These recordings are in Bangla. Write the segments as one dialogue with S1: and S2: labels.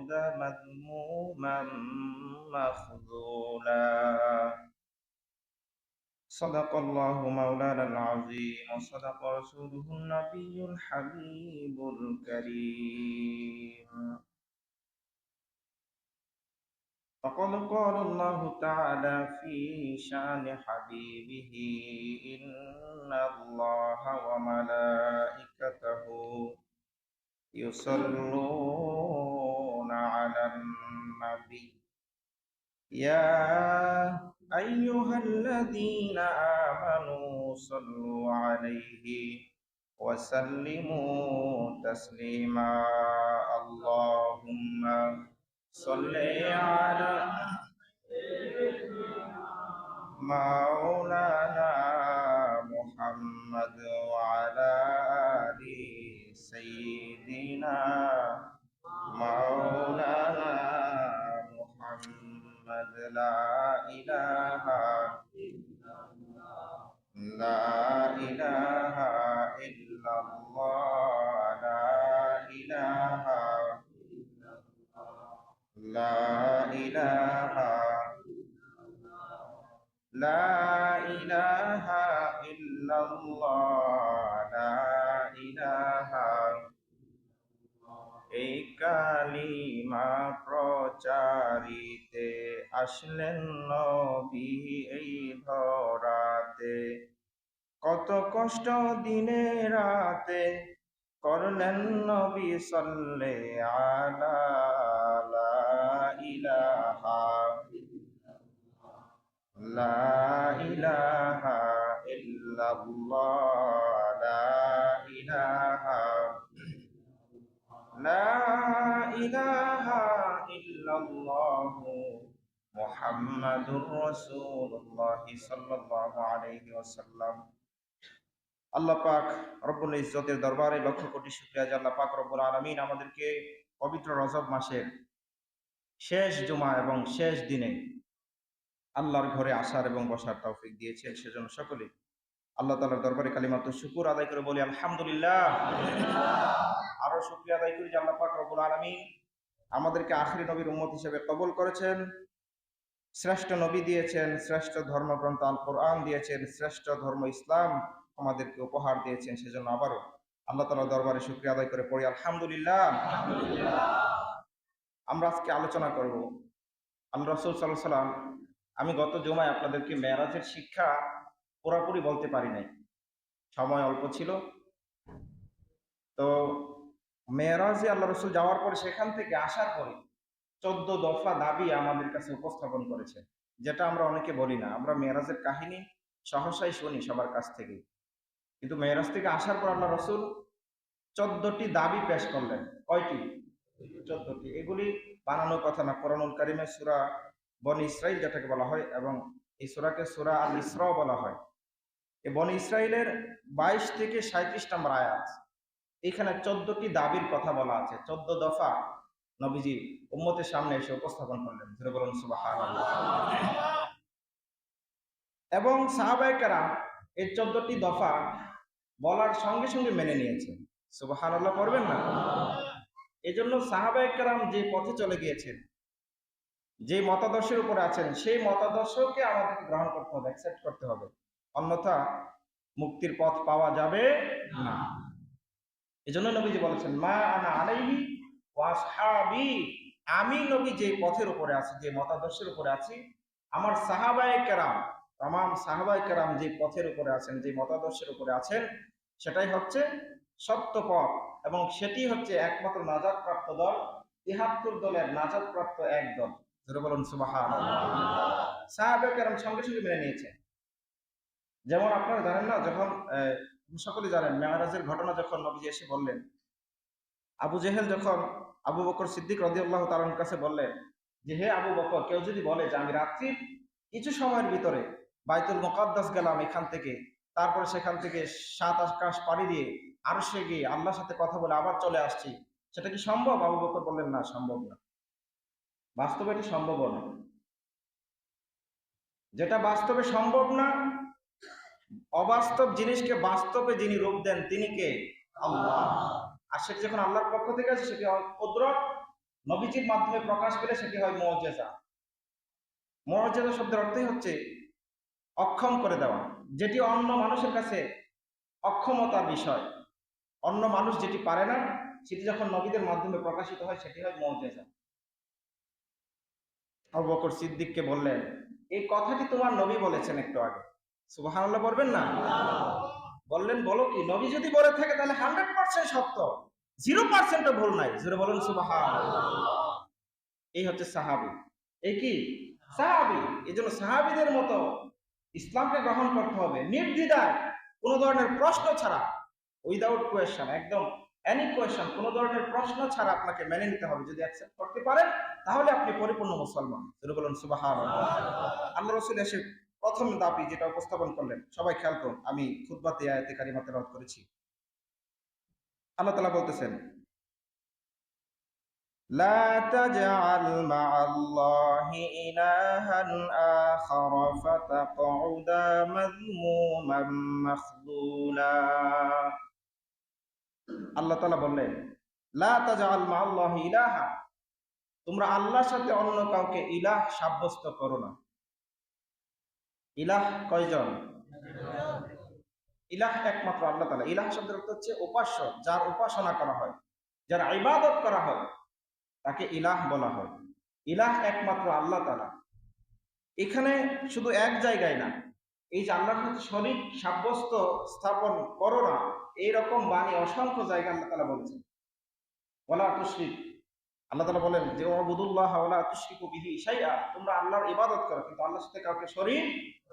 S1: الجود مذموما مخذولا. صدق الله مولانا العظيم وصدق رسوله النبي الحبيب الكريم. فقد قال الله تعالى في شأن حبيبه: إن الله وملائكته يصلون على النبي يا أيها الذين آمنوا صلوا عليه وسلموا تسليما. اللهم صل على مولانا محمد وعلى آل سيدنا مولانا محمد. لا إله إلا الله. لا إله إلا الله. لا إله এই কালিমা প্রচারিতে আসলেন নবী এই ধরাতে। কত কষ্ট দিনে রাতে করলেন নবী সাল্লে আলা। লা ইলাহা ইল্লাল্লাহ। লা ইলাহা ইল্লাল্লাহু মুহাম্মাদুর রাসূলুল্লাহ সাল্লাল্লাহু আলাইহি ওয়াসাল্লাম। আল্লাহ পাক রব্বুল ইজ্জতের দরবারে লক্ষ কোটি শুকরিয়া যে আল্লাহ পাক রব্বুল আলামিন আমাদেরকে পবিত্র রজব মাসের শেষ জুমা এবং শেষ দিনে আল্লাহর ঘরে আসার এবং বসার তৌফিক দিয়েছেন। সেজন্য সকলে আল্লাহ তাআলার দরবারে কালিমাতুশ শুকর আদায় করে বলি আলহামদুলিল্লাহ। আরো শুকরিয়া আদায় করি যে আল্লাহ পাক রব্বুল আলামিন আমাদেরকে আখিরি নবীর উম্মত হিসেবে কবুল করেছেন, শ্রেষ্ঠ নবী দিয়েছেন, শ্রেষ্ঠ ধর্মগ্রন্থ আল কোরআন দিয়েছেন, শ্রেষ্ঠ ধর্ম ইসলাম আমাদেরকে উপহার দিয়েছেন। সেজন্য আবারও আল্লাহ তাআলার দরবারে শুকরিয়া আদায় করে পড়ি আলহামদুলিল্লাহ। আমরা আজকে আলোচনা করব আল্লাহ রাসূল সাল্লাল্লাহু আলাইহি ওয়াসাল্লাম। আমি গত জুমায় আপনাদেরকে মেরাজের শিক্ষা পুরোপুরি বলতে পারি নাই, সময় অল্প ছিল। তো মেরাজে আল্লাহ রাসূল যাওয়ার পরে সেখান থেকে আসার পরে 14 দফা দাবি আমাদের কাছে উপস্থাপন করেছে, যেটা আমরা অনেকে বলি না। আমরা মেরাজের কাহিনী সহসাই শুনি সবার কাছ থেকে, কিন্তু মেরাজ থেকে আসার পর আল্লাহ রাসূল 14টি দাবি পেশ করলেন। কয়টি? 14টি। এগুলি বানানোর কথা না, কোরআনুল কারীমে সূরা বনি ইসরাইল যেটাকে বলা হয়, এবং এই সূরাকে সূরা আল ইসরা বলা হয়। এই বনি ইসরাইলের 22 থেকে 37 নম্বর আয়াত, এখানে 14টি দাবির কথা বলা আছে। 14 দফা নবীজি উম্মতের সামনে এসে উপস্থাপন করলেন। ধরে বলুন সুবহানাল্লাহ। এবং সাহাবায়ে কেরাম এই 14টি দফা বলার সঙ্গে সঙ্গে মেনে নিয়েছেন। সুবহানাল্লাহ পড়বেন না? এজন্য সাহাবায়ে কেরাম যে পথে চলে গিয়েছেন, যে মতাদর্শের উপরে আছেন, সেই মতাদর্শকে আমাদেরকে গ্রহণ করতে হবে, অ্যাকসেপ্ট করতে হবে, অন্যথা মুক্তির পথ পাওয়া যাবে না। এজন্য নবীজি বলেছেন মা আনা আলাইহি ওয়া আসহাবি, আমি নবী যে পথের উপরে আছি, যে মতাদর্শের উপরে আছি, আমার সাহাবায়ে কেরাম, तमाम সাহাবায়ে কেরাম যে পথের উপরে আছেন, যে মতাদর্শের উপরে আছেন, সেটাই হচ্ছে সত্য পথ, এবং সেটি হচ্ছে একমাত্র নাজাতপ্রাপ্ত দল। ৭৩ দলের নাজাতপ্রাপ্ত এক দল। যারা বলুন সুবহানাল্লাহ। সাহাবায়ে কেরাম সঙ্গে সঙ্গে মেনে নিয়েছেন। যেমন আপনারা জানেন না, যখন সকলে জানেন মেরাজের ঘটনা যখন নবীজি এসে বললেন, আবু জেহেল যখন আবু বকর সিদ্দিক রাদিয়াল্লাহু তাআলার কাছে বললেন যে হে আবু বকর, কেউ যদি বলে যে আমি রাত্রি কিছু সময়ের ভিতরে বাইতুল মুকাদ্দাস গেলাম এখান থেকে, তারপরে সেখান থেকে 7 আকাশ পাড়ি দিয়ে আরশে গিয়ে আল্লাহর সাথে কথা বলে আবার চলে আসছি, সেটা কি সম্ভব? আবু বকর বললেন না, সম্ভব না। বাস্তবে এটি সম্ভব না। যেটা বাস্তবে সম্ভব না, অবাস্তব জিনিসকে বাস্তবে যিনি রূপ দেন তিনি কে? আল্লাহ। আর সেটা যখন আল্লাহর পক্ষ থেকে আসে সেটি কুদরত, নবীজির মাধ্যমে প্রকাশ পেলে সেটি হয় মুআজিজা। মুআজিজা শব্দের অর্থই হচ্ছে অক্ষম করে দেওয়া, যেটি অন্য মানুষের কাছে অক্ষমতার বিষয়, অন্য মানুষ যেটি পারে না সেটি যখন নবীদের মাধ্যমে প্রকাশিত হয় সেটি হয় মুআজিজা। আবু বকর সিদ্দিককে বললেন, এই কথাটি তোমার নবী বলেছেন একটু আগে, সুবহানাল্লাহ বলবেন না? বললেন, বলো কি? নবী যদি বলে থাকে তাহলে 100% সত্য, 0% ভুল নাই। জোরে বলেন সুবহানাল্লাহ। এই হচ্ছে সাহাবী। এই কি সাহাবী? এই জন্য সাহাবীদের মতো ইসলামকে গ্রহণ করতে হবে নির্দ্বিধায়, কোনো ধরনের প্রশ্ন ছাড়া, উইদাউট কোয়েশ্চন, একদম এনি কোয়েশ্চন, কোনো ধরনের প্রশ্ন ছাড়া আপনাকে মেনে নিতে হবে। যদি অ্যাকসেপ্ট করতে পারেন তাহলে আপনি পরিপূর্ণ মুসলমান। জোরে বলেন সুবহানাল্লাহ। আল্লাহ রাসূল এসে প্রথম দাবি যেটা উপস্থাপন করলেন, সবাই খেয়াল করুন, আমি খুতবাতে আয়াতে কারিমা তেলাওয়াত করেছি। আল্লাহ তাআলা বলতেছেন, লা তাজআল মা'আল্লাহি ইলাহান আখার ফাতাকউদা মাযমুমান মাখযুলা। আল্লাহ তাআলা বললেন, লা তাজআল মা'আল্লাহি ইলাহা, তোমরা আল্লাহর সাথে অন্য কাউকে ইলাহ সাব্যস্ত করো না। ইলাহ কয়জন? ইলাহ একমাত্র আল্লাহ তাআলা। ইলাহ শব্দের অর্থ হচ্ছে উপাস্য, যার উপাসনা করা হয়, যার ইবাদত করা হয়, তাকে ইলাহ বলা হয়। ইলাহ একমাত্র আল্লাহ তাআলা। এখানে শুধু এক জায়গায় না, এই যে আল্লাহর সাথে শরীক সাব্যস্ত স্থাপন করো না, এইরকম বাণী অসংখ্য জায়গায় আল্লাহ তাআলা বলেছেন। ওয়ালা তুশরিক, আল্লাহ তাআলা বলেন যে ওয়াবুদুল্লাহ ওয়ালা তুশরিকু বিহি শাইআ, তোমরা আল্লাহর ইবাদত করো কিন্তু আল্লাহর সাথে কাউকে শরীক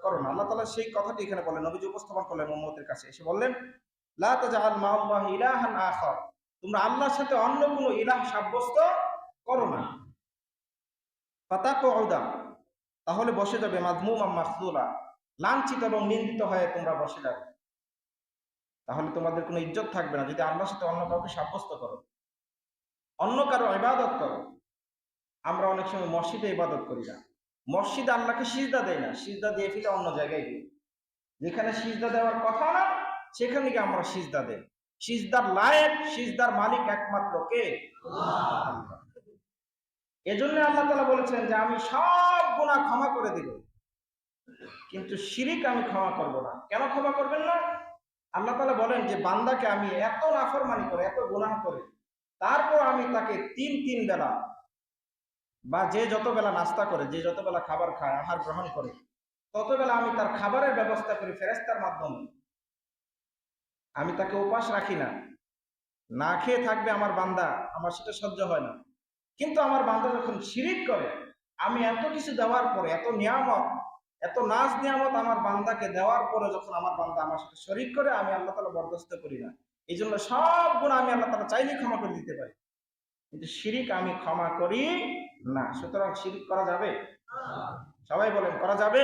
S1: করো না। আল্লাহ তাআলা সেই কথাটি এখানে বলেন, নবীজি উপস্থাপন করলেন উম্মতের কাছে, এসে বললেন, লা তাজআল মা'আল্লাহি ইলাহান আখার, তোমরা আল্লাহর সাথে অন্য কোনো ইলাহ সাব্যস্ত করো না। ফাতাকউদা, তাহলে বসে যাবে, মাযমুমান মাখযুলা, লাঞ্ছিত এবং নিন্দিত হয়ে তোমরা বসে যাবে। তাহলে তোমাদের কোনো ইজ্জত থাকবে না যদি আল্লাহর সাথে অন্য কাউকে সাব্যস্ত করো, অন্য কারো ইবাদত করো। আমরা অনেক সময় মসজিদে ইবাদত করি না, মসজিদে আল্লাহকে সিজদা দেয় না, সিজদা দিয়ে ফেলে অন্য জায়গায় দিই। যেখানে সিজদা দেওয়ার কথা না সেখানে গিয়ে আমরা সিজদা দেই। সিজদার লায়েক, সিজদার মালিক একমাত্র কে? আল্লাহ। এজন্য আল্লাহ তাআলা বলেছেন যে আমি সব গুনাহ ক্ষমা করে দিব, কিন্তু শিরিক আমি ক্ষমা করব না। কেন ক্ষমা করবেন না? আল্লাহ তাআলা বলেন যে বান্দাকে আমি এত নাফরমানি করে, এত গুনাহ করে, তারপর আমি তাকে তিন বেলা, বা যে যত বেলা নাস্তা করে, যে যত বেলা খাবার খায়, আহার গ্রহণ করে, তত বেলা আমি তার খাবারের ব্যবস্থা করি ফেরেশতার মাধ্যমে। আমি তাকে উপাস রাখি না, না খেয়ে থাকবে আমার বান্দা, আমার সেটা সহ্য হয় না। কিন্তু আমার বান্দা যখন শিরিক করে, আমি এত কিছু দেওয়ার পরে, এত নিয়ামত, এত নাজ নিয়ামত আমার বান্দাকে দেওয়ার পরে যখন আমার বান্দা আমার সাথে শরিক করে, আমি আল্লাহ তাআলা বরদাস্ত করি না। এই জন্য সব গুনাহ আমি আল্লাহ তাআলা চাইলে ক্ষমা করে দিতে পারি, কিন্তু শিরিক আমি ক্ষমা করি না। সুতরাং শিরিক করা যাবে? সবাই বলেন, করা যাবে?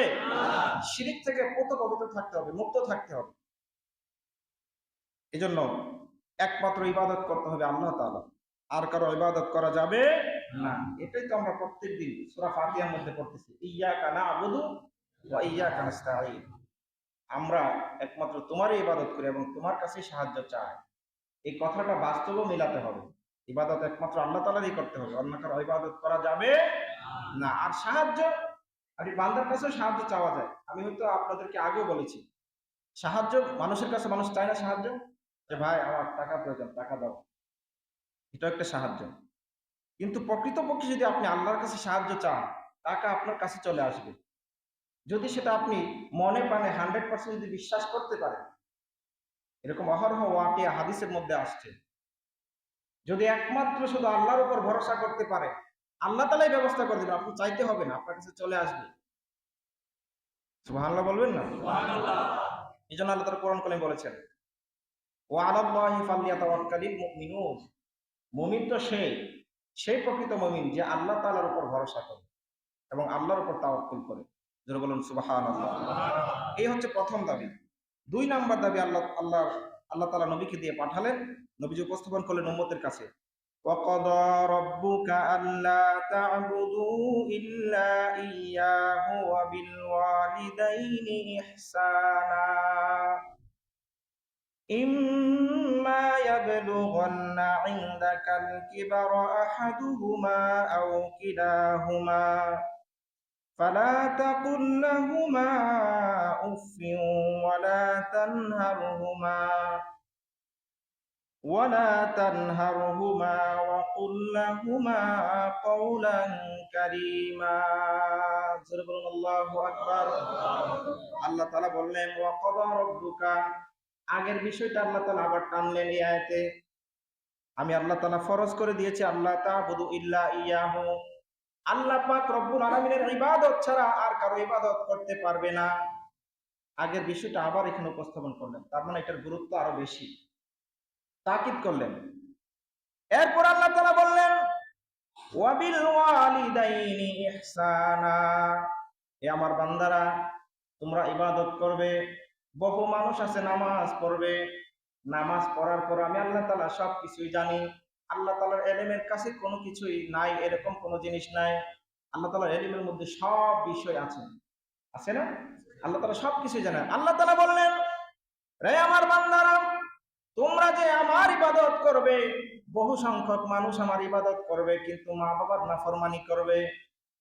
S1: শিরিক থেকে পবিত্র থাকতে হবে, মুক্ত থাকতে হবে। এই জন্য একমাত্র ইবাদত করতে হবে আল্লাহ তাআলা, আর কারো ইবাদত করা যাবে না। এটাই তো আমরা প্রত্যেকদিন সূরা ফাতিহার মধ্যে পড়তেছি, ইয়্যাকা না'বুদু ওয়া ইয়্যাকা নাস্তাঈন, আমরা একমাত্র তোমারই ইবাদত করি এবং তোমার কাছেই সাহায্য চাই। এই কথাটা বাস্তবেও মিলাতে হবে। ইবাদত একমাত্র আল্লাহ তাআলারই করতে হবে, অন্য কারো ইবাদত করা যাবে না। আর সাহায্য, আপনি বান্দার কাছেও সাহায্য চাওয়া যায়। আমি হয়তো আপনাদেরকে আগেও বলেছি, সাহায্য মানুষের কাছে মানুষ চায় না সাহায্য, যে ভাই আমার টাকা প্রয়োজন, টাকা দাও, এটা একটা সাহায্য। কিন্তু প্রকৃতপক্ষে যদি আপনি আল্লাহর কাছে সাহায্য চান, টাকা আপনার কাছে চলে আসবে, যদি সেটা আপনি মনে প্রাণে 100% যদি বিশ্বাস করতে পারেন। এরকম অহরহ ওয়াকিয়া হাদিসের মধ্যে আসছে। যদি একমাত্র শুধু আল্লাহর উপর ভরসা করতে পারে, আল্লাহ তাআলাই ব্যবস্থা করে দিবেন, আপনি চাইতে হবে না, আপনার কাছে চলে আসবে। সুবহানাল্লাহ বলবেন না? সুবহানাল্লাহ। এইজন্য আল্লাহ তাআলা কোরআন কারিমে বলেছেন, ওয়া আলাল্লাহি ফালইয়াতাওয়াক্কালিল মুমিনুন, মুমিন তো সেই প্রকৃত মুমিন যে আল্লাহ তাআলার উপর ভরসা করে এবং আল্লাহর উপর তাওয়াক্কুল করে। যারা বলুন সুবহানাল্লাহ। এই হচ্ছে প্রথম দাবি। 2 নাম্বার দাবি আল্লাহ তাআলা নবীকে দিয়ে পাঠালেন, নবীজি উপস্থাপন করলেন উম্মতের কাছে, ওয়াকাদা রাব্বুকা আল্লা তা'বুদু ইল্লা ইয়্যাহু ওয়া বিল ওয়ালিদাইনি ইহসানা। ইম্মা ইয়াবলুগান্না ইনদাকাল কিবারা আহাদুহুমা আও কিলাহুমা ফালা তাকুল লাহুমা উফফিন ওয়ালা তানহারহুমা وقل لهما قولا كريما। জোরে বলুন আল্লাহু আকবার। আল্লাহ তাআলা বললেন ওয়াকাদা রাব্বুকা, আগের বিষয়টা আল্লাহ তাআলা আবার টানলেন এই আয়াতে। আমি আল্লাহ তাআলা ফরজ করে দিয়েছি আল্লাহ তা'বুদু ইল্লা ইয়াহু, আল্লাহ পাক রব্বুল আলামিনের ইবাদত ছাড়া আর কারো ইবাদত করতে পারবে না। আগের বিষয়টা আবার এখানে উপস্থাপন করলেন, তার মানে এটার গুরুত্ব আরো বেশি, তাকিদ করলেন। এরপর আল্লাহ তাআলা বললেন ওয়াবিল ওয়ালিদাইনি ইহসানা, এ আমার বান্দারা তোমরা ইবাদত করবে। বহু মানুষ আছে নামাজ পড়বে, নামাজ পড়ার পর আমি আল্লাহ তাআলা সব কিছুই জানি, আল্লাহ তাআলার ইলমের কাছে কোনো কিছুই নাই, এরকম কোনো জিনিস নাই। আল্লাহ তাআলার ইলমের মধ্যে সব বিষয় আছে, আছে না? আল্লাহ তাআলা সব কিছুই জানেন। আল্লাহ তাআলা বললেন রে আমার বান্দারা, তোমরা যে আমার ইবাদত করবে, বহু সংখ্যক মানুষ আমার ইবাদত করবে কিন্তু মা বাবার নাফরমানি করবে।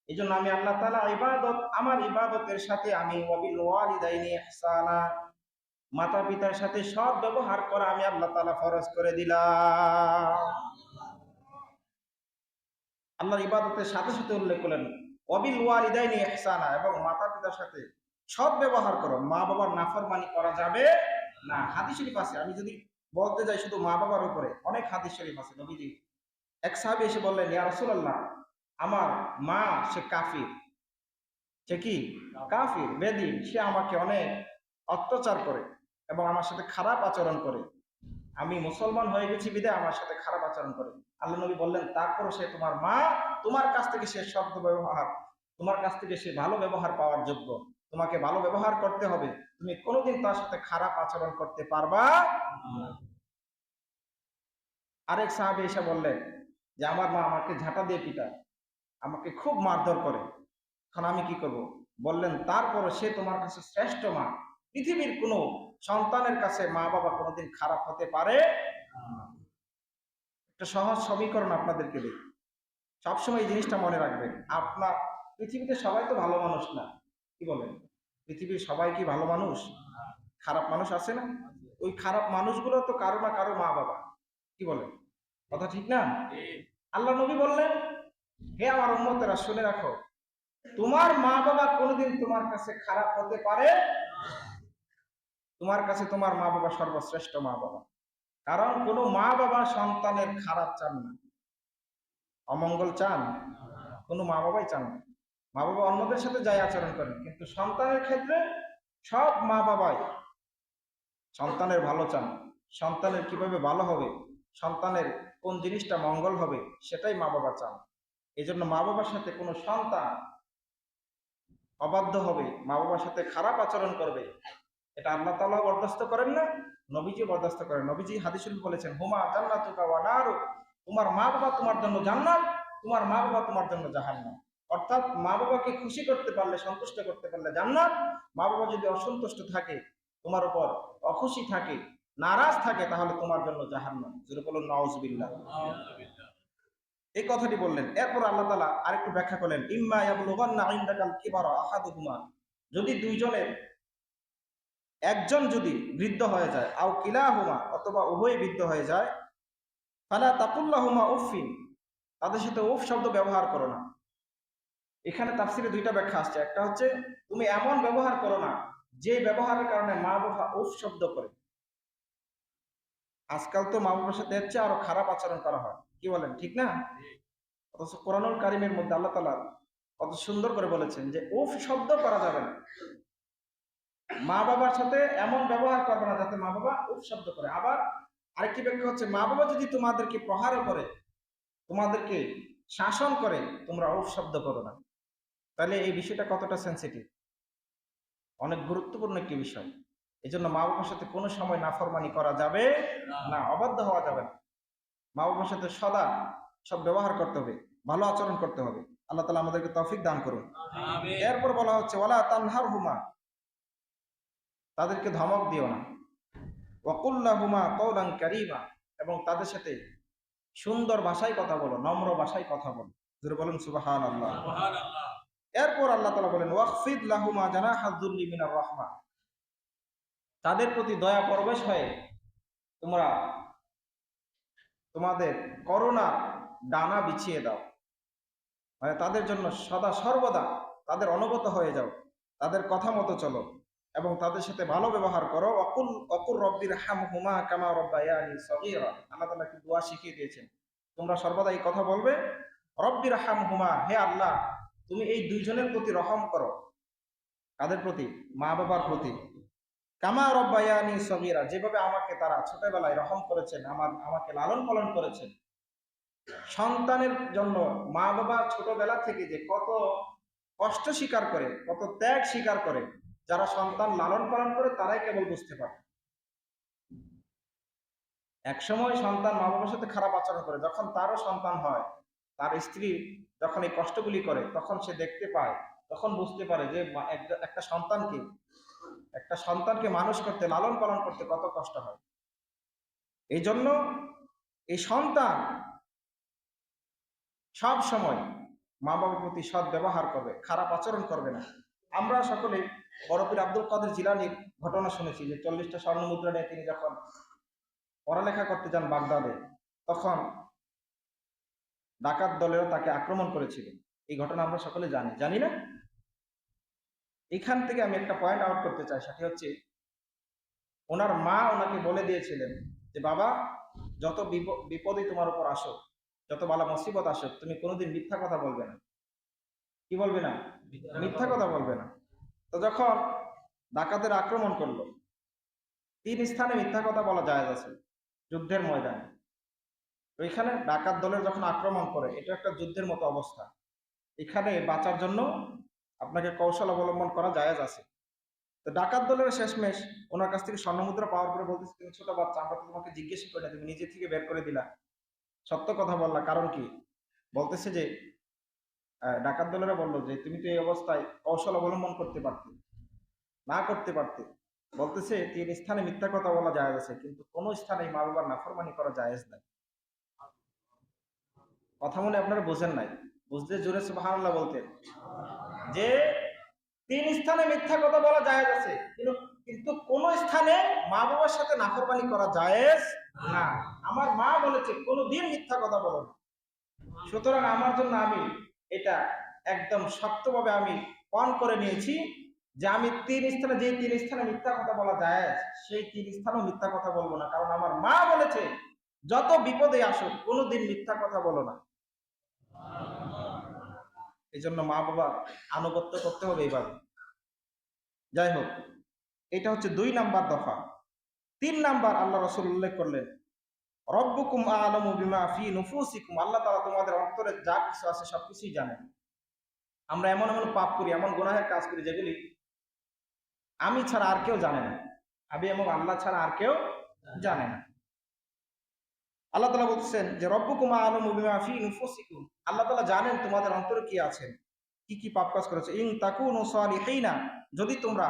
S1: এই জন্য আমি আল্লাহ তাআলা আমার ইবাদতের সাথে আমি ওয়াবিল ওয়ালিদাইনি ইহসানা, মাতা পিতার সাথে সৎ ব্যবহার করা আমি আল্লাহ তাআলা ফরজ করে দিলাম। আল্লাহর ইবাদতের সাথে সাথে উল্লেখ করলেন ওয়াবিল ওয়ালিদাইনি ইহসানা, এবং মাতা পিতার সাথে সৎ ব্যবহার করো, মা বাবার নাফরমানি করা যাবে না। হাদিস শরীফ আছে, আমি যদি বলতে যাই শুধু মা বাবার উপরে, অনেক হাদিস শরীফ আছে। নবীজি এক সাহাবী এসে বললেন ইয়া রাসূলুল্লাহ, আমার মা সে কাফির, সে কি কাফির, বেদী, সে আমাকে অনেক অত্যাচার করে এবং আমার সাথে খারাপ আচরণ করে। আমি মুসলমান হয়ে গেছি বিধায় আমার সাথে খারাপ আচরণ করে। আল্লাহ নবী বললেন তারপরও সে তোমার মা, তোমার কাছ থেকে সে শব্দ ব্যবহার, তোমার কাছ থেকে সে ভালো ব্যবহার পাওয়ার যোগ্য, তোমাকে ভালো ব্যবহার করতে হবে, তুমি কোনোদিন তার সাথে খারাপ আচরণ করতে পারবা না। আরেক সাহাবী এসে বললেন যে আমার মা আমাকে ঝাঁটা দিয়ে পিটায়, আমাকে খুব মারধর করে, এখন আমি কি করব? বললেন তারপরও সে তোমার কাছে শ্রেষ্ঠ মা, পৃথিবীর কোনো সন্তানের কাছে মা বাবা কোনোদিন খারাপ হতে পারে না। একটা সহজ সমীকরণ আপনাদেরকে দিই, সবসময় এই জিনিসটা মনে রাখবেন। আপনার পৃথিবীতে সবাই তো ভালো মানুষ না, কি বলেন? পৃথিবীর সবাই কি ভালো মানুষ? খারাপ মানুষ আছে না? ওই খারাপ মানুষগুলো তো কারো না কারো মা বাবা, কি বলেন? কথা ঠিক না? আল্লাহ নবী বললেন হে আমার উম্মতেরা শুনে রাখো, তোমার মা বাবা কোনোদিন তোমার কাছে খারাপ হতে পারে, তোমার কাছে তোমার মা বাবা সর্বশ্রেষ্ঠ মা বাবা। কারণ কোনো মা বাবা সন্তানের খারাপ চান না, অমঙ্গল চান, কোনো মা বাবাই চান না। মা বাবা অন্যদের সাথে যাই আচরণ করেন, কিন্তু সন্তানের ক্ষেত্রে সব মা বাবাই সন্তানের ভালো চান, সন্তানের কিভাবে ভালো হবে, সন্তানের কোন জিনিসটা মঙ্গল হবে সেটাই মা বাবা চান। এই জন্য মা বাবার সাথে কোনো সন্তান অবাধ্য হবে, মা বাবার সাথে খারাপ আচরণ করবে, এটা আল্লাহ তাআলা বরদাস্ত করেন না, নবীজি বরদাস্ত করেন। নবীজি হাদিস শরীফ বলেছেন হুমা জান্নাতুকা ওয়া নারু, তোমার মা বাবা তোমার জন্য জান্নাত, তোমার মা বাবা তোমার জন্য জাহান্নাম। অর্থাৎ মা বাবাকে খুশি করতে পারলে, সন্তুষ্ট করতে পারলে জান্নাত, মা বাবা যদি অসন্তুষ্ট থাকে, তোমার উপর অখুশি থাকে, নারাজ থাকে, তাহলে তোমার জন্য জাহান্নাম। যেটা বলুন নাউজুবিল্লাহ। এই কথাটি বললেন। এরপর আল্লাহ তাআলা আরেকটু ব্যাখ্যা করলেন ইম্মা ইয়াবলুগান্না ইনদাকাল কিবারা আহাদুহুমা, যদি দুইজনের একজন যদি বৃদ্ধ হয়ে যায়, আও কিলাহুমা, অথবা উভয় বৃদ্ধ হয়ে যায়, ফালা তাকুল্লাহুমা উফফিন, তাদের সাথে উফ শব্দ ব্যবহার করো না। এখানে তাফসিরে দুইটা ব্যাখ্যা আসছে। একটা হচ্ছে তুমি এমন ব্যবহার করো না যে ব্যবহারের কারণে মা বাবা উফ শব্দ করে। আজকাল তো মা বাবার সাথে হচ্ছে আরো খারাপ আচরণ করা হয়, কি বলেন? ঠিক না? অথচ কোরআনুল কারীমের মধ্যে আল্লাহ তাআলা কত সুন্দর করে বলেছেন যে উফ শব্দ করা যাবে না, মা বাবার সাথে এমন ব্যবহার করবে না যাতে মা বাবা উফ শব্দ করে। আবার আরেকটি ব্যাখ্যা হচ্ছে মা বাবা যদি তোমাদেরকে প্রহার করে, তোমাদেরকে শাসন করে, তোমরা উফ শব্দ করো না। তাহলে এই বিষয়টা কতটা সেনসিটিভ, অনেক গুরুত্বপূর্ণ একটি বিষয়। এই জন্য মা বাবার সাথে কোনো সময় নাফরমানি করা যাবে না, অবাধ্য হওয়া যাবে না। মা বাবার সাথে সদা সব ব্যবহার করতে হবে, ভালো আচরণ করতে হবে। আল্লাহ তাআলা আমাদেরকে তৌফিক দান করুন। এরপর বলা হচ্ছে ওয়ালা তানহারহুমা, তাদেরকে ধমক দিও না। ওয়াকুল লাহুমা কওলান কারীমা, এবং তাদের সাথে সুন্দর ভাষায় কথা বলো, নম্র ভাষায় কথা বলো। জোরে বলেন সুবহানাল্লাহ। এরপর আল্লাহ তাআলা বলেন ওয়াখফিদ লাহুমা জানাহা যুল্লি মিনার রাহমা, তাদের প্রতি দয়া পরবেশ হয়ে তোমরা তোমাদের করুণা ডানা বিছিয়ে দাও, মানে তাদের জন্য সদা সর্বদা তাদের অনুগত হয়ে যাও, তাদের কথা মতো চলো এবং তাদের সাথে ভালো ব্যবহার করো। অকুল অকুর রব্বির হামহুমা কামা রব্বায়ানি সগীরা, আল্লাহ তাআলা একটি দোয়া শিখিয়ে দিয়েছেন, তোমরা সর্বদা এই কথা বলবে, রব্বির হামহুমা, হে আল্লাহ তুমি এই দুইজনের প্রতি রহম করো। কাদের প্রতি? মা বাবার প্রতি। কামা রব্বায়ানি সগীরা, যেভাবে আমাকে তারা ছোটবেলায় রহম করেছেন, আমাকে লালন পালন করেছেন। সন্তানের জন্য মা বাবা ছোটবেলা থেকে যে কত কষ্ট স্বীকার করে, কত ত্যাগ স্বীকার করে, যারা সন্তান লালন পালন করে তারাই কেবল বুঝতে পারে। এক সময় সন্তান মা বাবার সাথে খারাপ আচরণ করে, যখন তারও সন্তান হয়, তার স্ত্রী যখন এই কষ্টগুলি করে, তখন সে দেখতে পায়, তখন বুঝতে পারে যে একটা সন্তানকে মানুষ করতে, লালন পালন করতে কত কষ্ট হয়। এই জন্য এই সন্তান সব সময় মা বাবার প্রতি সৎ ব্যবহার করবে, খারাপ আচরণ করবে না। আমরা সকলে বড় পীর আব্দুল কাদের জিলানীর ঘটনা শুনেছি, যে 40টা স্বর্ণ মুদ্রা নিয়ে তিনি যখন পড়ালেখা করতে যান বাগদাদে, তখন ডাকাত দলেরও তাকে আক্রমণ করেছিল। এই ঘটনা আমরা সকলে জানি না? এখান থেকে আমি একটা পয়েন্ট আউট করতে চাই, সেটি হচ্ছে ওনার মা ওনাকে বলে দিয়েছিলেন যে বাবা, যত বিপদই তোমার উপর আসো, যত বালা মুসিবত আসো, তুমি কোনোদিন মিথ্যা কথা বলবে না। কি বলবে না? মিথ্যা কথা বলবে না। তো যখন ডাকাতের আক্রমণ করলো, 3 স্থানে মিথ্যা কথা বলা জায়েজ আছে যুদ্ধের ময়দানে। ওইখানে ডাকাত দলের যখন আক্রমণ করে, এটা একটা যুদ্ধের মতো অবস্থা, এখানে বাঁচার জন্য আপনাকে কৌশল অবলম্বন করা জায়েজ আছে। তো ডাকাত দলের শেষমেশ ওনার কাছ থেকে স্বর্ণমুদ্রা পাওয়ার পরে বলতেছে, তুমি ছোট বাচ্চা, আমরা তো তোমাকে জিজ্ঞেস করি না, তুমি নিজে থেকে বের করে দিলা, সত্য কথা বললা, কারণ কি? বলতেছে যে ডাকাত দলেরা বললো যে তুমি তো এই অবস্থায় কৌশল অবলম্বন করতে পারতে, না করতে পারতে। বলতেছে 3 স্থানে মিথ্যা কথা বলা জায়েজ আছে, কিন্তু কোন স্থানে মা বাবার নাফরমানি করা জায়েজ নাই। কথা মনে আপনারা বোঝেন নাই? বুঝতে জোরে সুবহানাল্লাহ বলতেন যে 3 স্থানে মিথ্যা কথা বলা জায়েজ আছে, কিন্তু কোন স্থানে মা বাবার সাথে নাফরমানি করা জায়েজ না। আমার মা বলেছে কোনোদিন মিথ্যা কথা বলো না, সুতরাং আমার জন্য আমি এটা একদম শক্তভাবে আমি পণ করে নিয়েছি যে আমি 3 স্থানে, যে 3 স্থানে মিথ্যা কথা বলা জায়েজ, সেই 3 স্থানেও মিথ্যা কথা বলবো না, কারণ আমার মা বলেছে যত বিপদে আসুক কোনোদিন মিথ্যা কথা বলো না। এই জন্য মা বাবা আনুগত্য করতে হবে এইভাবে। যাই হোক, এটা হচ্ছে 2 নাম্বার দফা। 3 নাম্বার আল্লাহ রাসূল উল্লেখ করলেন, রব্বুকুম আ'লামু বিমা ফি নুফুসিকুম, আল্লাহ তাআলা তোমাদের অন্তরে যা কিছু আছে সবকিছুই জানেন। আমরা এমন এমন পাপ করি, এমন গুনাহের কাজ করি যেগুলি আমি ছাড়া আর কেউ জানে না, আমি এবং আল্লাহ ছাড়া আর কেউ জানে না। আল্লাহ তাআলা বলছেন যে রব্বুকুম আ'লামু বিমা ফি নুফুসিকুম, আল্লাহ তাআলা জানেন তোমাদের অন্তরে কি আছে, কি কি পাপ কাজ করেছে। ইন তাকুনু সালিহিনা, যদি তোমরা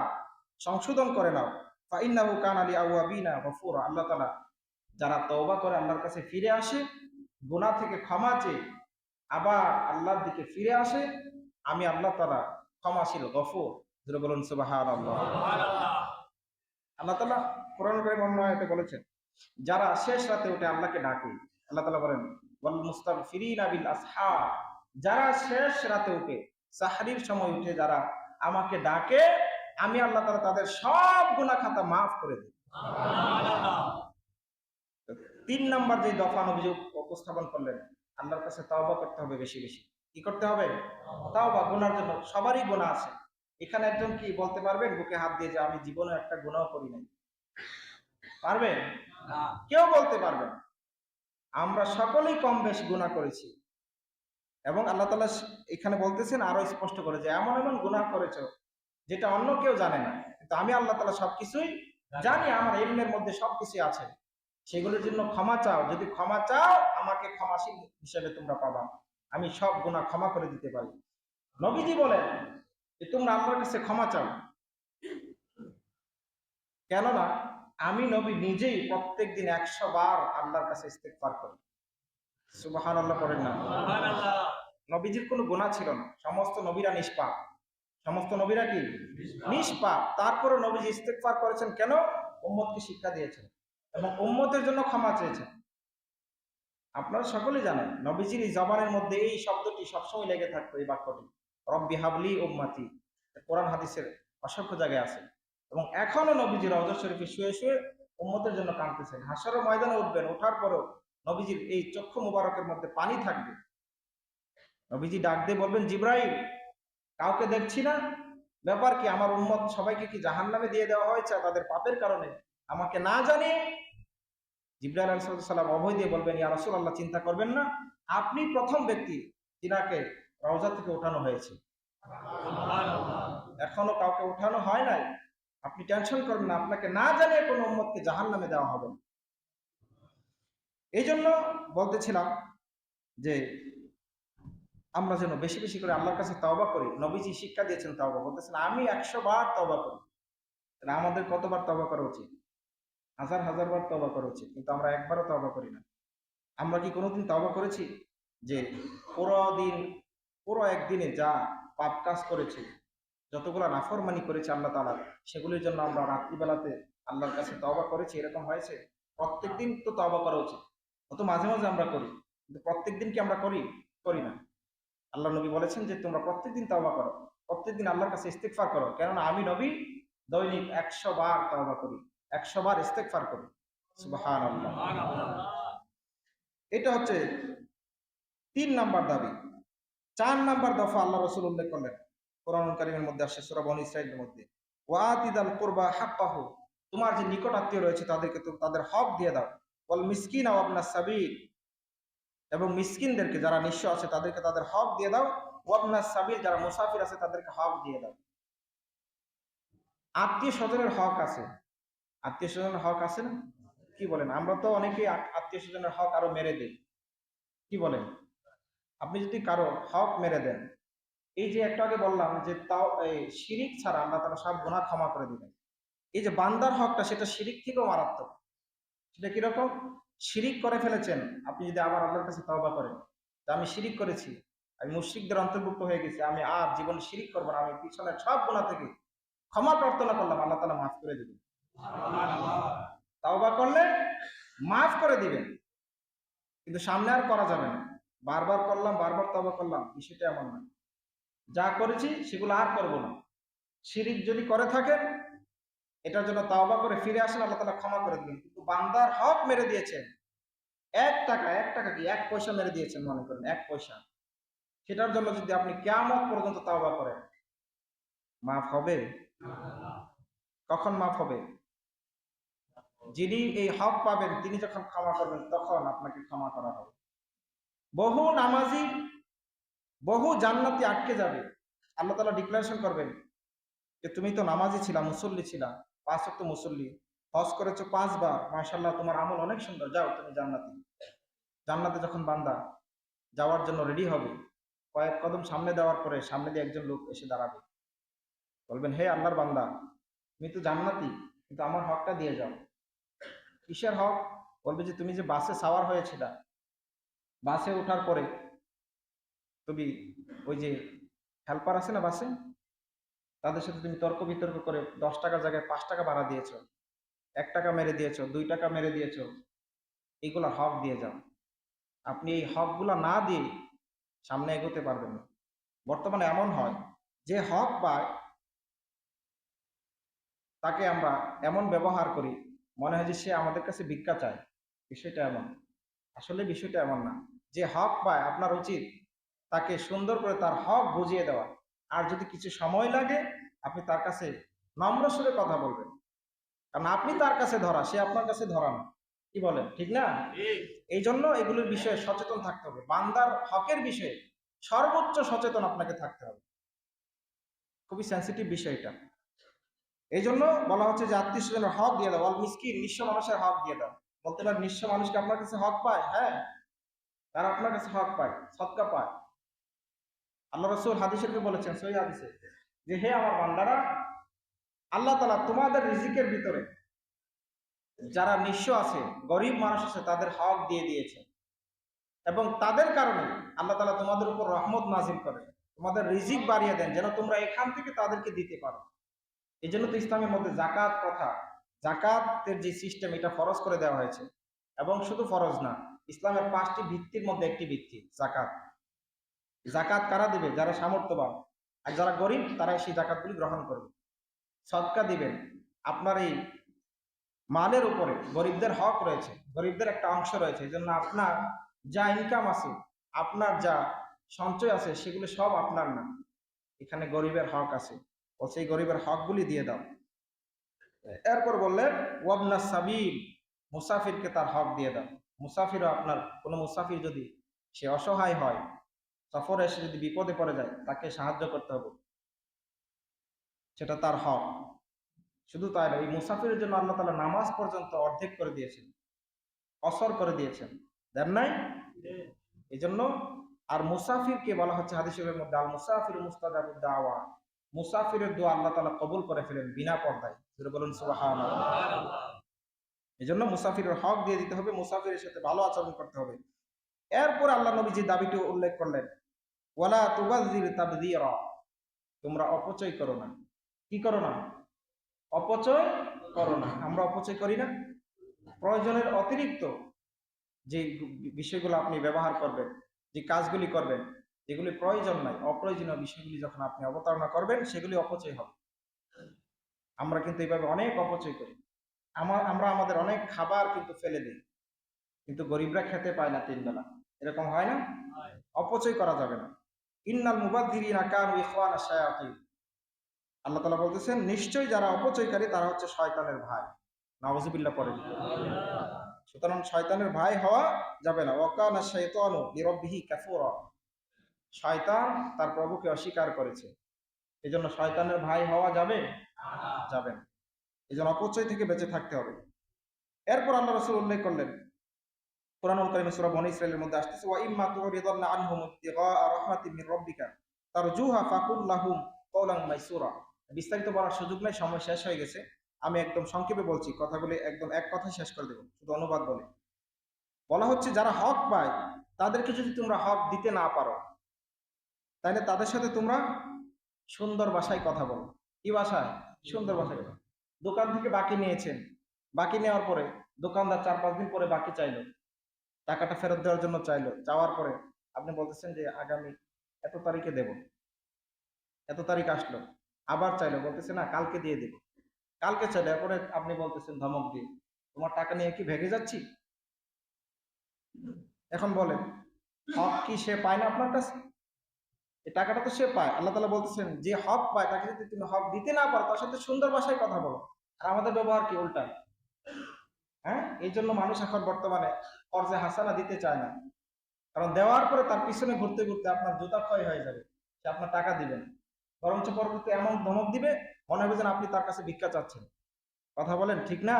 S1: সংশোধন করে নাও, ফা ইন্নাহু কানা লিআওয়াবিনা গফুরা, আল্লাহ তাআলা যারা তওবা করে আল্লাহর কাছে ফিরে আসে, গুনাহ থেকে ক্ষমা চেয়ে আবার আল্লাহর দিকে ফিরে আসে, আমি আল্লাহ তাআলা ক্ষমাশীল, গফুর। যারা বলুন সুবহানাল্লাহ। আল্লাহ তাআলা কোরআন কারীম অন্য আয়াতে বলেছেন, যারা শেষ রাতে উঠে আল্লাহকে ডাকে, আল্লাহ তাআলা বলেন ওয়াল মুস্তাগফিরিনা বিল আসহার, যারা শেষ রাতে উঠে, সাহরির সময় উঠে যারা আমাকে ডাকে, আমি আল্লাহ তাআলা তাদের সব গুনাহ খাতা মাফ করে দিই। সুবহানাল্লাহ। 3 নাম্বার যে দফা অভিযোগ উপস্থাপন করলেন, আল্লাহর কাছে তাওবা করতে হবে বেশি বেশি। কি করতে হবে? তাওবা। গুনার জন্য সবারই গুনাহ আছে। এখানে একজন কি বলতে পারবেন বুকে হাত দিয়ে যে আমি জীবনে একটা গুনাহ করি নাই? পারবেন না, কেউ বলতে পারবে না। আমরা সকলেই কম বেশ গুনাহ করেছি, এবং আল্লাহ তাআলা এখানে বলতেছেন আরো স্পষ্ট করে যে এমন এমন গুনাহ করেছো যেটা অন্য কেউ জানে না, কিন্তু আমি আল্লাহ তাআলা সবকিছুই জানি, আমার ইলমের মধ্যে সবকিছু আছে। সেগুলোর জন্য ক্ষমা চাও, যদি ক্ষমা চাও আমাকে ক্ষমাশীল হিসেবে তোমরা পাবা, আমি সব গুনাহ ক্ষমা করে দিতে পারি। নবীজি বলেন যে তোমরা আল্লাহর কাছে ক্ষমা চাও, কেননা আমি নবী নিজেই প্রত্যেকদিন 100 বার আল্লাহর কাছে ইস্তেগফার করি। সুবহানাল্লাহ পড়েন না? নবীজির কোনো গুনাহ ছিল না, সমস্ত নবীরা নিষ্পাপ। সমস্ত নবীরা কি নিষ্পাপ? তারপরে নবীজি ইস্তেগফার করেছেন কেন? উম্মতকে শিক্ষা দিয়েছেন এবং উম্মতের জন্য ক্ষমা চেয়েছেন। আপনারা সকলেই জানেন নবীজির এই জবানের মধ্যে এই শব্দটি সবসময় লেগে থাকতো, এই বাক্যটি রব্বি হাবলি উম্মতি। কোরআন হাদিসের অসংখ্য জায়গায় আছে এবং এখনো নবীজি রওজা শরীফে শুয়ে শুয়ে উম্মতের জন্য কাঁদতেছেন। হাসরের ময়দানে উঠবেন, ওঠার পরও নবীজির এই চক্ষু মুবারকের মধ্যে পানি থাকবে। নবীজি ডাক দিয়ে বলবেন, জিব্রাইল, কাউকে দেখছি না, ব্যাপার কি? আমার উম্মত সবাইকে কি জাহান্নামে দিয়ে দেওয়া হয়েছে তাদের পাপের কারণে, আমাকে না জানিয়ে? জিবরাইল আলাইহিস সালাম অভয় দিয়ে বলবেন, ইয়া রাসূলুল্লাহ, চিন্তা করবেন না, আপনি প্রথম ব্যক্তি যিনাকে রওজা থেকে ওঠানো হয়েছে। এখনো কাউকে ওঠানো হয় নাই, আপনি টেনশন করবেন না, আপনাকে না জানিয়ে কোনো উম্মতকে জাহান্নামে দেওয়া হবে না। এই জন্য বলতেছিলাম যে আমরা যেন বেশি বেশি করে আল্লাহর কাছে তওবা করি। নবীজি শিক্ষা দিয়েছেন তওবা, বলতেছেন আমি 100 বার তওবা করি। তাহলে আমাদের কতবার তওবা করা উচিত? হাজার হাজার বার তওবা করা উচিত, কিন্তু আমরা একবারও তওবা করি না। আমরা কি কোনোদিন তওবা করেছি যে পুরো দিন, পুরো একদিনে যা পাপ কাজ করেছি, যতগুলো নাফরমানি করেছি আল্লাহ তাআলা, সেগুলির জন্য আমরা রাত্রিবেলাতে আল্লাহর কাছে তওবা করেছি? এরকম হয়েছে? প্রত্যেকদিন তো তওবা করা উচিত। অত মাঝে মাঝে আমরা করি, কিন্তু প্রত্যেকদিন কি আমরা করি? করি না। আল্লাহ নবী বলেছেন যে তোমরা প্রত্যেকদিন তওবা করো, প্রত্যেকদিন আল্লাহর কাছে ইস্তেগফার করো, কেননা আমি নবী দৈনিক 100 বার তওবা করি, 100 বার ইস্তেগফার করি। সুবহানাল্লাহ। এটা হচ্ছে 3 নাম্বার দাবি। 4 নাম্বার দফা আল্লাহ রাসূল উল্লেখ করলেন কোরআনুল কারীমের মধ্যে আসছে সূরা বনী ইসরাঈলের মধ্যে, ওয়াতিদাল কুরবা হাক্কাহু, তোমার যে নিকট আত্মীয় রয়েছে তাদেরকে তো তাদের হক দিয়ে দাও। ওয়াল মিসকিনা ওয়া ইবনাস সাবিল, এবং মিসকিনদেরকে, যারা নিঃস্ব আছে তাদেরকে তাদের হক দিয়ে দাও। ওয়া ইবনাস সাবিল, যারা মুসাফির আছে তাদেরকে হক দিয়ে দাও। আত্মীয় স্বজনের হক আছে, আত্মীয় স্বজনের হক আছে না? কি বলেন? আমরা তো অনেকেই আত্মীয় স্বজনের হক আরো মেরে দিই। কি বলেন? আপনি যদি কারো হক মেরে দেন, এই যে একটু আগে বললাম যে তাও এই শিরিক ছাড়া আল্লাহ তাআলা সব গুনাহ ক্ষমা করে দিবেন। এই যে বান্দার হকটা, সেটা শিরিক থেকেও মারাত্মক। সেটা কিরকম? শিরিক করে ফেলেছেন, আপনি যদি আবার আল্লাহর কাছে তওবা করেন যে আমি শিরিক করেছি, আমি মুশরিকদের অন্তর্ভুক্ত হয়ে গেছি, আমি আর জীবনে শিরিক করবো না, আমি পিছনের সব গুনাহ থেকে ক্ষমা প্রার্থনা করলাম, আল্লাহ তাআলা মাফ করে দিবেন। তওবা করলে মাফ করে দিবেন, কিন্তু সামনে আর করা যাবে না। বারবার করলাম, বারবার তওবা করলাম, বিষয়টা এমন না। যা করেছি সেগুলো আর করব না। শিরিক যদি করে থাকেন, এটার জন্য তাওবা করে ফিরে আসেন, আল্লাহ তাআলা ক্ষমা করে দিবেন। কিন্তু বান্দার হক মেরে দিয়েছেন, 1 টাকা কি 1 পয়সা মেরে দিয়েছেন, মনে করেন 1 পয়সা, সেটার জন্য যদি আপনি কিয়ামত পর্যন্ত তাওবা করেন, মাফ হবে? কখন মাফ হবে? যিনি এই হক পাবেন তিনি যখন ক্ষমা করবেন, তখন আপনাকে ক্ষমা করা হবে। বহু নামাজি, বহু জান্নাতি আটকে যাবে। আল্লাহ তাআলা ডিক্লারেশন করবেন যে তুমি তো নামাজি ছিলা, মুসল্লি ছিলা, 5 ওয়াক্ত মুসল্লি, হজ করেছো 5 বার, মাশাআল্লাহ তোমার আমল অনেক সুন্দর, যাও তুমি জান্নাতি। জান্নাতে যখন বান্দা যাওয়ার জন্য রেডি হবে, কয়েক কদম সামনে দেওয়ার পরে সামনে দিয়ে একজন লোক এসে দাঁড়াবে, বলবেন, হে আল্লাহর বান্দা, তুমি তো জান্নাতি, কিন্তু আমার হকটা দিয়ে যাও। কিসের হক? বলবে যে তুমি যে বাসে সাওয়ার হয়েছিলা, বাসে ওঠার পরে তুমি ওই যে হেল্পার আছে না বাসে, তাদের সাথে তুমি তর্ক বিতর্ক করে 10 টাকার জায়গায় 5 টাকা ভাড়া দিয়েছো, 1 টাকা মেরে দিয়েছো, 2 টাকা মেরে দিয়েছো, এগুলা হক দিয়ে যাও। আপনি এই হকগুলা না দিয়ে সামনে এগোতে পারবেন না। বর্তমানে এমন হয়, যে হক পায় তাকে আমরা এমন ব্যবহার করি, মনে হয় যে সে আমাদের কাছে ভিক্ষা চায়। বিষয়টা এমন, আসলে বিষয়টা এমন না। যে হক পায়, আপনার উচিত তাকে সুন্দর করে তার হক বুঝিয়ে দেওয়া। আর যদি কিছু সময় লাগে, আপনি তার কাছে নম্র সুরে কথা বলবেন, কারণ আপনি তার কাছে ধরা, সে আপনার কাছে ধরা না। কি বলেন, ঠিক না? এই জন্য এগুলোর বিষয়ে সচেতন থাকতে হবে। বান্দার হকের বিষয়ে সর্বোচ্চ সচেতন আপনাকে থাকতে হবে। খুবই সেন্সিটিভ বিষয় এটা। এই জন্য বলা হচ্ছে যে আত্মীয় স্বজনের হক দিয়ে দাও। অল মিসকিন, নিঃস্ব মানুষের হক দিয়ে দাও। বলতে পারেন, নিঃস্ব মানুষকে আপনার কাছে হক পায়? হ্যাঁ, তারা আপনার কাছে হক পায়, সদকা পায়। আল্লাহ রাসূল হাদিস শরীফে বলেছেন, সহিহ হাদিসে, যে হে আমার বান্দারা, আল্লাহ তাআলা তোমাদের রিজিকের ভিতরে যারা নিঃস্ব আছে, গরিব মানুষ আছে, তাদের হক দিয়ে দিয়েছে, এবং তাদের কারণে আল্লাহ তাআলা তোমাদের উপর রহমত নাজিল করেন, তোমাদের রিজিক বাড়িয়ে দেন, যেন তোমরা এখান থেকে তাদেরকে দিতে পারো। এই জন্য তো ইসলামের মধ্যে জাকাত প্রথা, জাকাতের যে সিস্টেম, এটা ফরজ করে দেওয়া হয়েছে। এবং শুধু ফরজ না, ইসলামের 5টি ভিত্তির মধ্যে একটি ভিত্তি জাকাত। জাকাত কারা দিবে? যারা সামর্থ্যবান, আর যারা গরিব তারাই সেই জাকাতগুলি গ্রহণ করবে। সদকা দিবেন, আপনার এই মালের উপরে গরিবদের হক রয়েছে, গরিবদের একটা অংশ রয়েছে। এই জন্য আপনার যা ইনকাম আছে, আপনার যা সঞ্চয় আছে, সেগুলো সব আপনার না, এখানে গরিবের হক আছে, ও সেই গরিবের হকগুলি দিয়ে দাও। এরপর বললেন ওয়াবনা সাবিল, মুসাফিরকে তার হক দিয়ে দাও। মুসাফিরও আপনার, কোনো মুসাফির যদি সে অসহায় হয়, সফরে এসে যদি বিপদে পড়ে যায়, তাকে সাহায্য করতে হবে, সেটা তার হক। শুধু তাই না, এই মুসাফিরের জন্য আল্লাহ তাআলা নামাজ পর্যন্ত অর্ধেক করে দিয়েছেন, অসর করে দিয়েছেন, দেন নাই? এই জন্য আর মুসাফিরকে বলা হচ্ছে হাদিস শরীফের মধ্যে আল মুসাফির মুস্তাজাবুদ দাওয়া, মুসাফিরের দোয়া আল্লাহ তাআলা কবুল করে ফেলেন বিনা পর্দায়। জোরে বলুন সুবহানাল্লাহ। এই জন্য মুসাফিরের হক দিয়ে দিতে হবে, মুসাফিরের সাথে ভালো আচরণ করতে হবে। এরপর আল্লাহ নবী যে দাবিটি উল্লেখ করলেন, ওয়ালা তুবাযজির তাবযীরা, তোমরা অপচয় করো না। কি করো না? অপচয় করো না। আমরা অপচয় করি না? প্রয়োজনের অতিরিক্ত যে বিষয়গুলো আপনি ব্যবহার করবেন, যে কাজগুলি করবেন, যেগুলি প্রয়োজন নাই, অপ্রয়োজনীয় বিষয়গুলি যখন আপনি অবতারণা করবেন, সেগুলি অপচয় হবে। আমরা কিন্তু এইভাবে অনেক অপচয় করি। আমরা আমাদের অনেক খাবার কিন্তু ফেলে দিই, কিন্তু গরিবরা খেতে পায় না 3 বেলা। এরকম হয় না? অপচয় করা যাবে না। ইন্নাল মুবাযযিরিনা কানু ইখওয়ানাশ শায়াতিন, আল্লাহ তাআলা বলতেছেন নিশ্চয়ই যারা অপচয়কারী তারা হচ্ছে শয়তানের ভাই। নাউযুবিল্লাহ পড়েন। সুতরাং শয়তানের ভাই হওয়া যাবে না। ওয়াকানা শাইতানু লিরাব্বিহি কাফুরা, শয়তান তার প্রভুকে অস্বীকার করেছে, এজন্য শয়তানের ভাই হওয়া যাবে যাবে না। এজন্য অপচয় থেকে বেঁচে থাকতে হবে। এরপর আল্লাহ রাসূল উল্লেখ করলেন, কুরআনুল কারীমে সূরা বনী ইসরাঈলের মধ্যে আসতেছে, ওয়া ইম্মা তুরিদান্না আনহুম ইবতিগা রাহমাতিন মির রাব্বিকা তারজুহা ফাকুল লাহুম কওলান মাইসুরা। বিস্তারিত বলার সুযোগ নেই, সময় শেষ হয়ে গেছে। আমি একদম সংক্ষেপে বলছি, কথাগুলি একদম এক কথায় শেষ করে দেব, শুধু অনুবাদ বলে। বলা হচ্ছে যারা হক পায় তাদেরকে যদি তোমরা হক দিতে না পারো, তাহলে তাদের সাথে তোমরা সুন্দর ভাষায় কথা বলো। কি ভাষায়? সুন্দর ভাষায় কথা। দোকান থেকে বাকি নিয়েছেন, বাকি নেওয়ার পরে দোকানদার 4-5 দিন পরে বাকি চাইলো, টাকাটা ফেরত দেওয়ার জন্য চাইলো। চাওয়ার পরে আপনি বলতেছেন যে আগামী এত তারিখে দেব, এত তারিখ আসলো, আবার চাইলো, বলতেছে না কালকে দিয়ে দেব। কালকে চাইলো, এরপরে আপনি বলতেছেন ধমক দিয়ে, তোমার টাকা নিয়ে কি ভেগে যাচ্ছি? এখন বলেন, হক কি সে পায় না আপনার কাছে? এই টাকাটা তো সে পায়। আল্লাহ তাআলা বলতেছেন যে হক পায় তাকে যদি তুমি হক দিতে না পারো, তার সাথে সুন্দর ভাষায় কথা বলো। আর আমাদের ব্যবহার কি? উল্টা। হ্যাঁ, এই জন্য মানুষ এখন বর্তমানে কর্জে হাসানা দিতে চায় না, কারণ দেওয়ার পরে তার পিছনে ঘুরতে ঘুরতে আপনার জুতা ক্ষয় হয়ে যাবে, সে আপনার টাকা দিবে না, বরঞ্চ পরবর্তী এমন ধমক দিবে মনে হবে যেন আপনি তার কাছে ভিক্ষা চাচ্ছেন। কথা বলেন ঠিক না?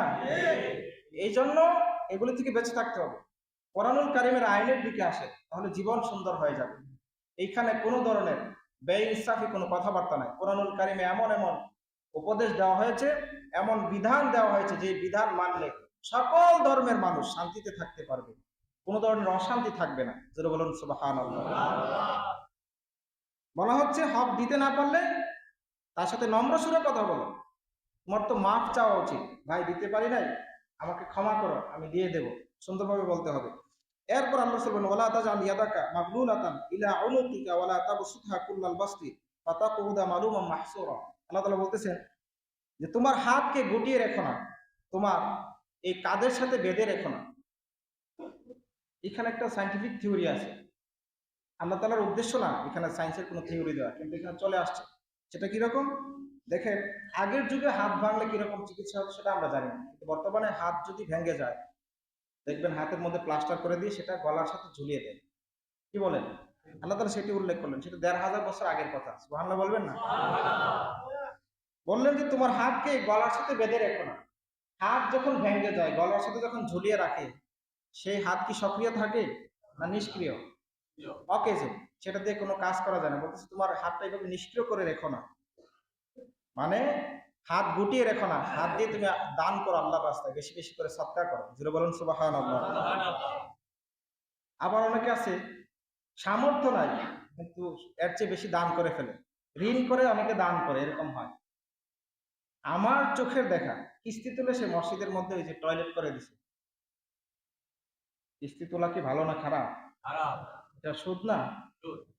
S1: এই জন্য এগুলি থেকে বেঁচে থাকতে হবে। কোরআনুল কারীমের আইনের দিকে আসে, তাহলে জীবন সুন্দর হয়ে যাবে। এইখানে কোনো ধরনের বেইনসাফি কোনো কথাবার্তা নাই। কোরআনুল কারীমে এমন এমন উপদেশ দেওয়া হয়েছে, এমন বিধান দেওয়া হয়েছে, যে বিধান মানলে সকল ধর্মের মানুষ শান্তিতে থাকতে পারবে, কোনো ধরনের অশান্তি থাকবে না। যেটা বলুন সুবহানাল্লাহ। বলা হচ্ছে হক দিতে না পারলে তার সাথে নম্র সুরে কথা বলো। তোমার তো মাফ চাওয়া উচিত, ভাই দিতে পারি নাই, আমাকে ক্ষমা করো, আমি দিয়ে দেব, সুন্দরভাবে বলতে হবে। এরপর আল্লাহ রাসূল বলেন, ওয়ালা তাজআল ইয়াদাকা মাগলুলাতান ইলা উনুকিকা ওয়ালা তাবসুতহা কুল্লাল বাসতি ফাতাকুদা মালুমান মাহসুরা। আল্লাহ তাআলা বলতেছেন যে তোমার হাতকে গুটিয়ে রেখো না, তোমার এই কাঁধের সাথে বেঁধে রেখো না। এখানে একটা সায়েন্টিফিক থিওরি আছে। আল্লাহ তাআলার উদ্দেশ্য না এখানে সায়েন্সের কোনো থিওরি দেওয়া, কিন্তু এখানে চলে আসছে। সেটা কিরকম দেখেন, আগের যুগে হাত ভাঙলে কিরকম চিকিৎসা হতো সেটা আমরা জানি না, কিন্তু বর্তমানে হাত যদি ভেঙে যায়, দেখবেন হাতের মধ্যে প্লাস্টার করে দিয়ে সেটা গলার সাথে ঝুলিয়ে দেয়। কি বলেন? আল্লাহ তাআলা সেটি উল্লেখ করলেন, সেটা 1500 বছর আগের কথা। সুবহানাল্লাহ বলবেন না? বললেন যে তোমার হাতকে গলার সাথে বেঁধে রেখো না। হাত যখন ভেঙে যায়, গলার সাথে যখন ঝুলিয়ে রাখে, সেই হাত কি সক্রিয় থাকে না নিষ্ক্রিয়? অকেজো, সেটা দিয়ে কোনো কাজ করা যায় না। বলতেছে তোমার হাতটা এইভাবে নিষ্ক্রিয় করে রেখো না, মানে হাত গুটিয়ে রেখো না, হাত দিয়ে তুমি দান করো আল্লাহর রাস্তায়, বেশি বেশি করে সদকা করো। জুড়ে বলুন সুবহানাল্লাহ। আবার অনেকে আছে সামর্থ্য নাই কিন্তু এর চেয়ে বেশি দান করে ফেলে, ঋণ করে অনেকে দান করে, এরকম হয়। আমার চোখের দেখা কিস্তি তুলে সে মসজিদের মধ্যে ওই যে টয়লেট করে দিছে। কিস্তি তোলা কি ভালো না খারাপ? এটা সুদ না?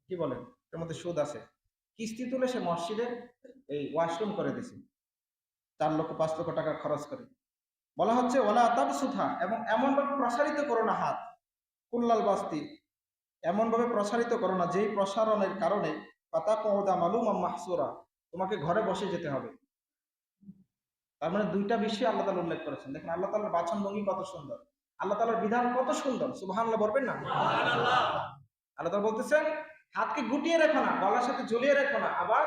S1: কি বলেন, এর মধ্যে সুদ আছে। কিস্তি তুলে সে মসজিদে এই ওয়াশরুম করে দিছে 4 লক্ষ 5 লক্ষ টাকা খরচ করে। বলা হচ্ছে ওলা তাবসুথা, এবং এমন ভাবে প্রসারিত করো না হাত, কুল্লাল বাস্তি, এমন ভাবে প্রসারিত করো না যেই প্রসারণের কারণে পাতা কওদা মালুম মাহসুরা, তোমাকে ঘরে বসে যেতে হবে। তার মানে দুইটা বিষয় আল্লাহ তাআলা উল্লেখ করেছেন। দেখেন আল্লাহ তাআলার বাচনভঙ্গি কত সুন্দর, আল্লাহ তাআলার বিধান কত সুন্দর। সুবহানাল্লাহ বলবেন না? আল্লাহ তাআলা বলতেছেন হাতকে গুটিয়ে রেখো না, গলার সাথে ঝুলিয়ে রেখো না, আবার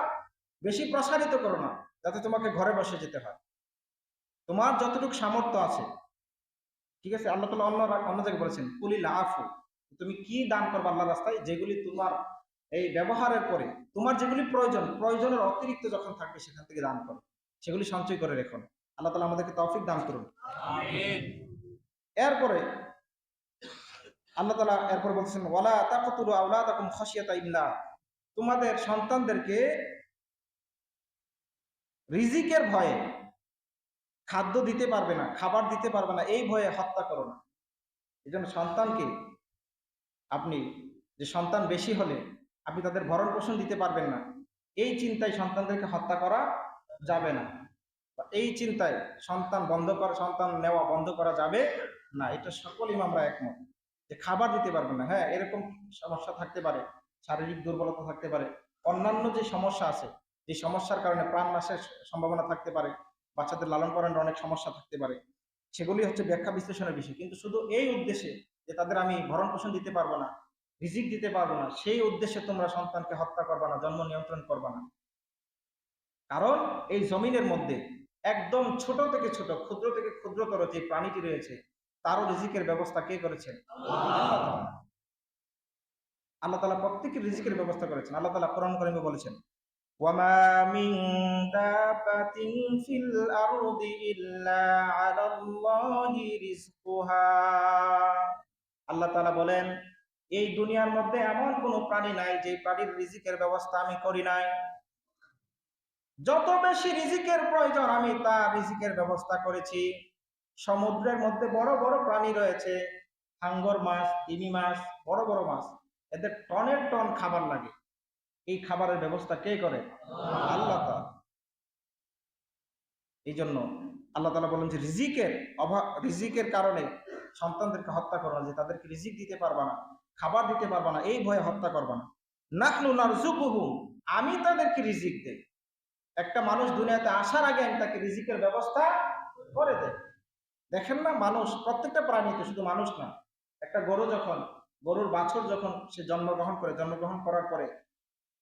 S1: বেশি প্রসারিত করো না যাতে তোমাকে ঘরে বসে যেতে হয়। তোমার যতটুকু সামর্থ্য আছে, ঠিক আছে। আল্লাহ তাআলা অন্য জায়গায় বলেছেন কুলিল আফু, তুমি কি দান করবে আল্লাহর রাস্তায়, যেগুলি তোমার এই ব্যবহারের পরে তোমার যেগুলি প্রয়োজনের অতিরিক্ত যখন থাকবে সেখান থেকে দান করো, সেগুলি সঞ্চয় করে রেখো না। আল্লাহ তাআলা আমাদেরকে তৌফিক দান করুন। এরপরে আল্লাহ তাআলা এরপরে বলছেন ওয়ালা তাকতুলু আওলাদাকুম খাশিয়াতা ইমলাক, তোমাদের সন্তানদেরকে রিজিকের ভয়ে, খাদ্য দিতে পারবে না, খাবার দিতে পারবে না, এই ভয়ে হত্যা করো না। এই জন্য সন্তানকে আপনি, যে সন্তান বেশি হলে আপনি তাদের ভরণ পোষণ দিতে পারবেন না, এই চিন্তায় সন্তানদেরকে হত্যা করা যাবে না। এই চিন্তায় সন্তান নেওয়া বন্ধ করা যাবে না। এটা সকল ইমামরা একমত যে খাবার দিতে পারবেন না। হ্যাঁ, এরকম সমস্যা থাকতে পারে, শারীরিক দুর্বলতা থাকতে পারে, অন্যান্য যে সমস্যা আছে, যে সমস্যার কারণে প্রাণ নাশের সম্ভাবনা থাকতে পারে, বাচ্চাদের লালন পালনের অনেক সমস্যা থাকতে পারে, সেগুলি হচ্ছে ব্যাখ্যা বিশ্লেষণের বিষয়। কিন্তু শুধু এই উদ্দেশ্যে যে তাদের আমি ভরণ পোষণ দিতে পারবো না, রিজিক দিতে পারবো না, সেই উদ্দেশ্যে তোমরা সন্তানকে হত্যা করবা না, জন্ম নিয়ন্ত্রণ করবা না। কারণ এই জমিনের মধ্যে একদম ছোট থেকে ছোট, ক্ষুদ্র থেকে ক্ষুদ্রতর যে প্রাণীটি রয়েছে তারও রিজিকের ব্যবস্থা কে করেছেন? আল্লাহ তাআলা প্রত্যেকের রিজিকের ব্যবস্থা করেছেন। আল্লাহ তাআলা কোরআন কারীমে বলেছেন ওয়ামা মিন দাবাতিন ফিল আরদি ইল্লা আলাল্লাহি রিজকুহা। আল্লাহ তাআলা বলেন এই দুনিয়ার মধ্যে এমন কোনো প্রাণী নাই যে প্রাণীর রিজিকের ব্যবস্থা আমি করি নাই। যত বেশি রিজিকের প্রয়োজন আমি তার রিজিকের ব্যবস্থা করেছি। সমুদ্রের মধ্যে বড় বড় প্রাণী রয়েছে, হাঙ্গর মাছ, তিমি মাছ, বড় বড় মাছ, এদের টনের টন খাবার লাগে। এই খাবারের ব্যবস্থা কে করে? আল্লাহ তাআলা। এই জন্য আল্লাহ তাআলা বলেন যে রিজিকের কারণে সন্তানদেরকে হত্যা করো না, যে তাদেরকে রিজিক দিতে পারবা না, খাবার দিতে পারবা না, এই ভয়ে হত্যা করবা না। নাহনু নারযুকুহুম, আমি তাদেরকে রিজিক দেই। একটা মানুষ দুনিয়াতে আসার আগে আমি তাকে রিজিকের ব্যবস্থা করে দেয়। দেখেন না, মানুষ প্রত্যেকটা প্রাণীতে, শুধু মানুষ না, একটা গরুর বাছুর যখন সে জন্মগ্রহণ করার পরে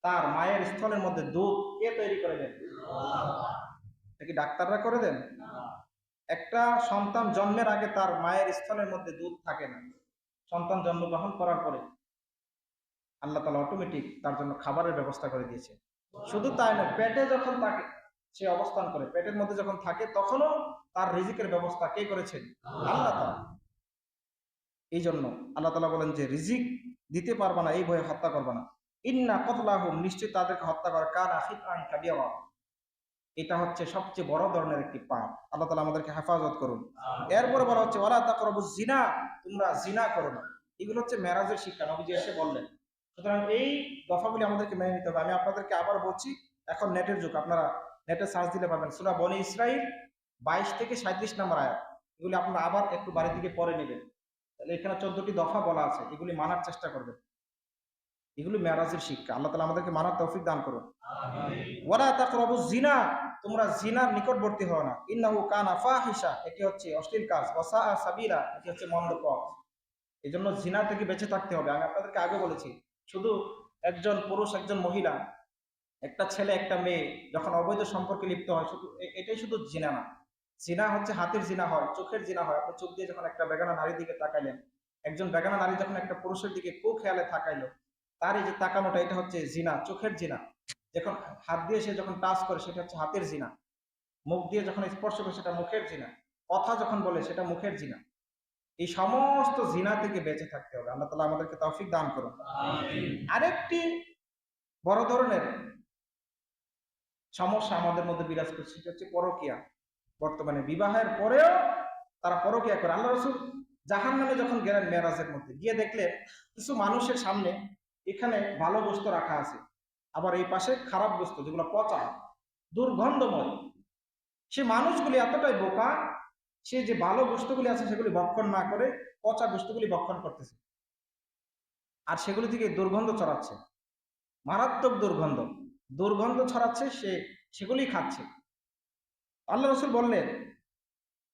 S1: তার মায়ের স্তনের মধ্যে দুধ কে তৈরি করে দেন? এটা কি ডাক্তাররা করে দেন? একটা সন্তান জন্মের আগে তার মায়ের স্তনের মধ্যে দুধ থাকে না, সন্তান জন্মগ্রহণ করার পরে আল্লাহ তাআলা অটোমেটিক তার জন্য খাবারের ব্যবস্থা করে দিয়েছে। শুধু তাই না, পেটে যখন তাকে সে অবস্থান করে, পেটের মধ্যে যখন থাকে তখনও তার রিজিকের ব্যবস্থা কে করেছেন? আল্লাহ তাআলা। এই জন্য আল্লাহ তাআলা বলেন যে রিজিক দিতে পারবা না এই ভয়ে হত্যা করবা না। ইন্না কতলাহুম, নিশ্চয়ই তাদেরকে হত্যা করা কানা খিতআন কাবীরা, এটা হচ্ছে সবচেয়ে বড় ধরনের একটি পাপ। আল্লাহ তাআলা আমাদেরকে হেফাজত করুন। এরপরে বলা হচ্ছে ওয়ালা তাকরাবুজ জিনা, তোমরা জিনা করো না। এগুলো হচ্ছে মেরাজের শিক্ষা, নবীজি এসে বললেন। সুতরাং এই দফাগুলি আমাদেরকে মেনে নিতে হবে। আমি আপনাদেরকে আবার বলছি, এখন নেটের যুগ, আপনারা নেটে সার্চ দিলে পাবেন সূরা বনী ইসরাঈল 22 থেকে 37 নম্বর আয়াত। এগুলি আপনারা আবার একটু বাড়ির দিকে পড়ে নেবেন। তাহলে এখানে 14টি দফা বলা আছে, এগুলি মানার চেষ্টা করবেন। এগুলি মেরাজের শিক্ষা। আল্লাহ তাআলা আমাদেরকে মানার তৌফিক দান করুন। ওয়ালা তাকরাবুজ জিনা, তোমরা জিনার নিকটবর্তী হও না। ইন্নাহু কানা ফাহিশা, এটি হচ্ছে অশ্লীল কাজ। ওয়াসা সাবিলা, এটি হচ্ছে মন্দ পথ। এই জন্য জিনা থেকে বেঁচে থাকতে হবে। আমি আপনাদেরকে আগে বলেছি, শুধু একজন পুরুষ একজন মহিলা, একটা ছেলে একটা মেয়ে যখন অবৈধ সম্পর্কে লিপ্ত হয়, শুধু এটাই শুধু জিনা না। জিনা হচ্ছে হাতের জিনা হয়, চোখের জিনা হয়। আপনি চোখ দিয়ে যখন একটা বেগানা নারীর দিকে তাকাইলেন, একজন বেগানা নারী যখন একটা পুরুষের দিকে কুখেয়ালে তাকাইলো, তার এই যে তাকানোটা, এটা হচ্ছে জিনা, চোখের জিনা। যখন হাত দিয়ে সে যখন টাচ করে, সেটা হচ্ছে হাতের জিনা। মুখ দিয়ে যখন স্পর্শ করে সেটা মুখের জিনা, কথা যখন বলে সেটা মুখের জিনা। এই সমস্ত জিনা থেকে বেঁচে থাকতে হবে। আল্লাহ তাআলা আমাদেরকে তৌফিক দান করুন। আরেকটি বড় ধরনের সমস্যা আমাদের মধ্যে বিরাজ করছে, সেটা হচ্ছে পরকীয়া। বর্তমানে বিবাহের পরেও তারা পরকীয়া করে। আল্লাহ রাসূল জাহান্নামে যখন গেলেন মেরাজের মধ্যে, গিয়ে দেখলেন কিছু মানুষের সামনে এখানে ভালো বস্তু রাখা আছে, আবার এই পাশে খারাপ বস্তু যেগুলো পচা, দুর্গন্ধময়। সে মানুষগুলি এতটাই বোকা, সে যে ভালো বস্তুগুলি আছে সেগুলি ভক্ষণ না করে পচা বস্তুগুলি ভক্ষণ করতেছে, আর সেগুলি থেকে দুর্গন্ধ ছড়াচ্ছে, মারাত্মক দুর্গন্ধ দুর্গন্ধ ছড়াচ্ছে, সে সেগুলি খাচ্ছে। আল্লাহ রাসূল বললেন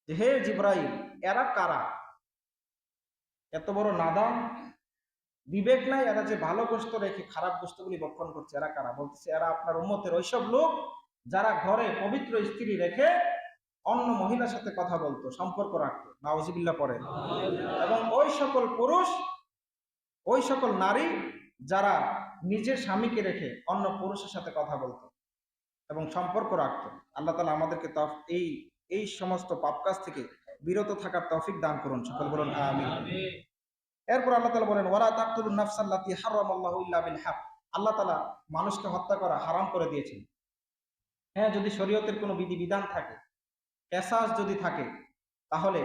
S1: যে, হে জিবরাইল, এরা কারা? এত বড় নাদান, বিবেক নাই, এরা যে ভালো গোস্ত রেখে খারাপ গোস্তগুলি ভক্ষণ করছে, এরা কারা? বলতেছে, এরা আপনার উম্মতের ওইসব লোক যারা ঘরে পবিত্র স্ত্রী রেখে অন্য মহিলার সাথে কথা বলতো, সম্পর্ক রাখতো, নাউজুবিল্লাহ পড়ে। এবং ওই সকল পুরুষ, ওই সকল নারী যারা নিজের স্বামীকে রেখে অন্য পুরুষের সাথে কথা বলতো এবং সম্পর্ক রাখতো। আল্লাহ তাআলা আমাদেরকে এই এই সমস্ত পাপ কাজ থেকে বিরত থাকার তৌফিক দান করুন, সকল বলুন আমিন। এরপর আল্লাহ তাআলা বলেন, ওয়ালা তাকতুলুন নাফসাল্লাতী হারামাল্লাহু ইল্লা বিল হক। আল্লাহ তাআলা মানুষকে হত্যা করা হারাম করে দিয়েছেন। হ্যাঁ, যদি শরীয়তের কোনো বিধিবিধান থাকে, কেসাস যদি থাকে, তাহলে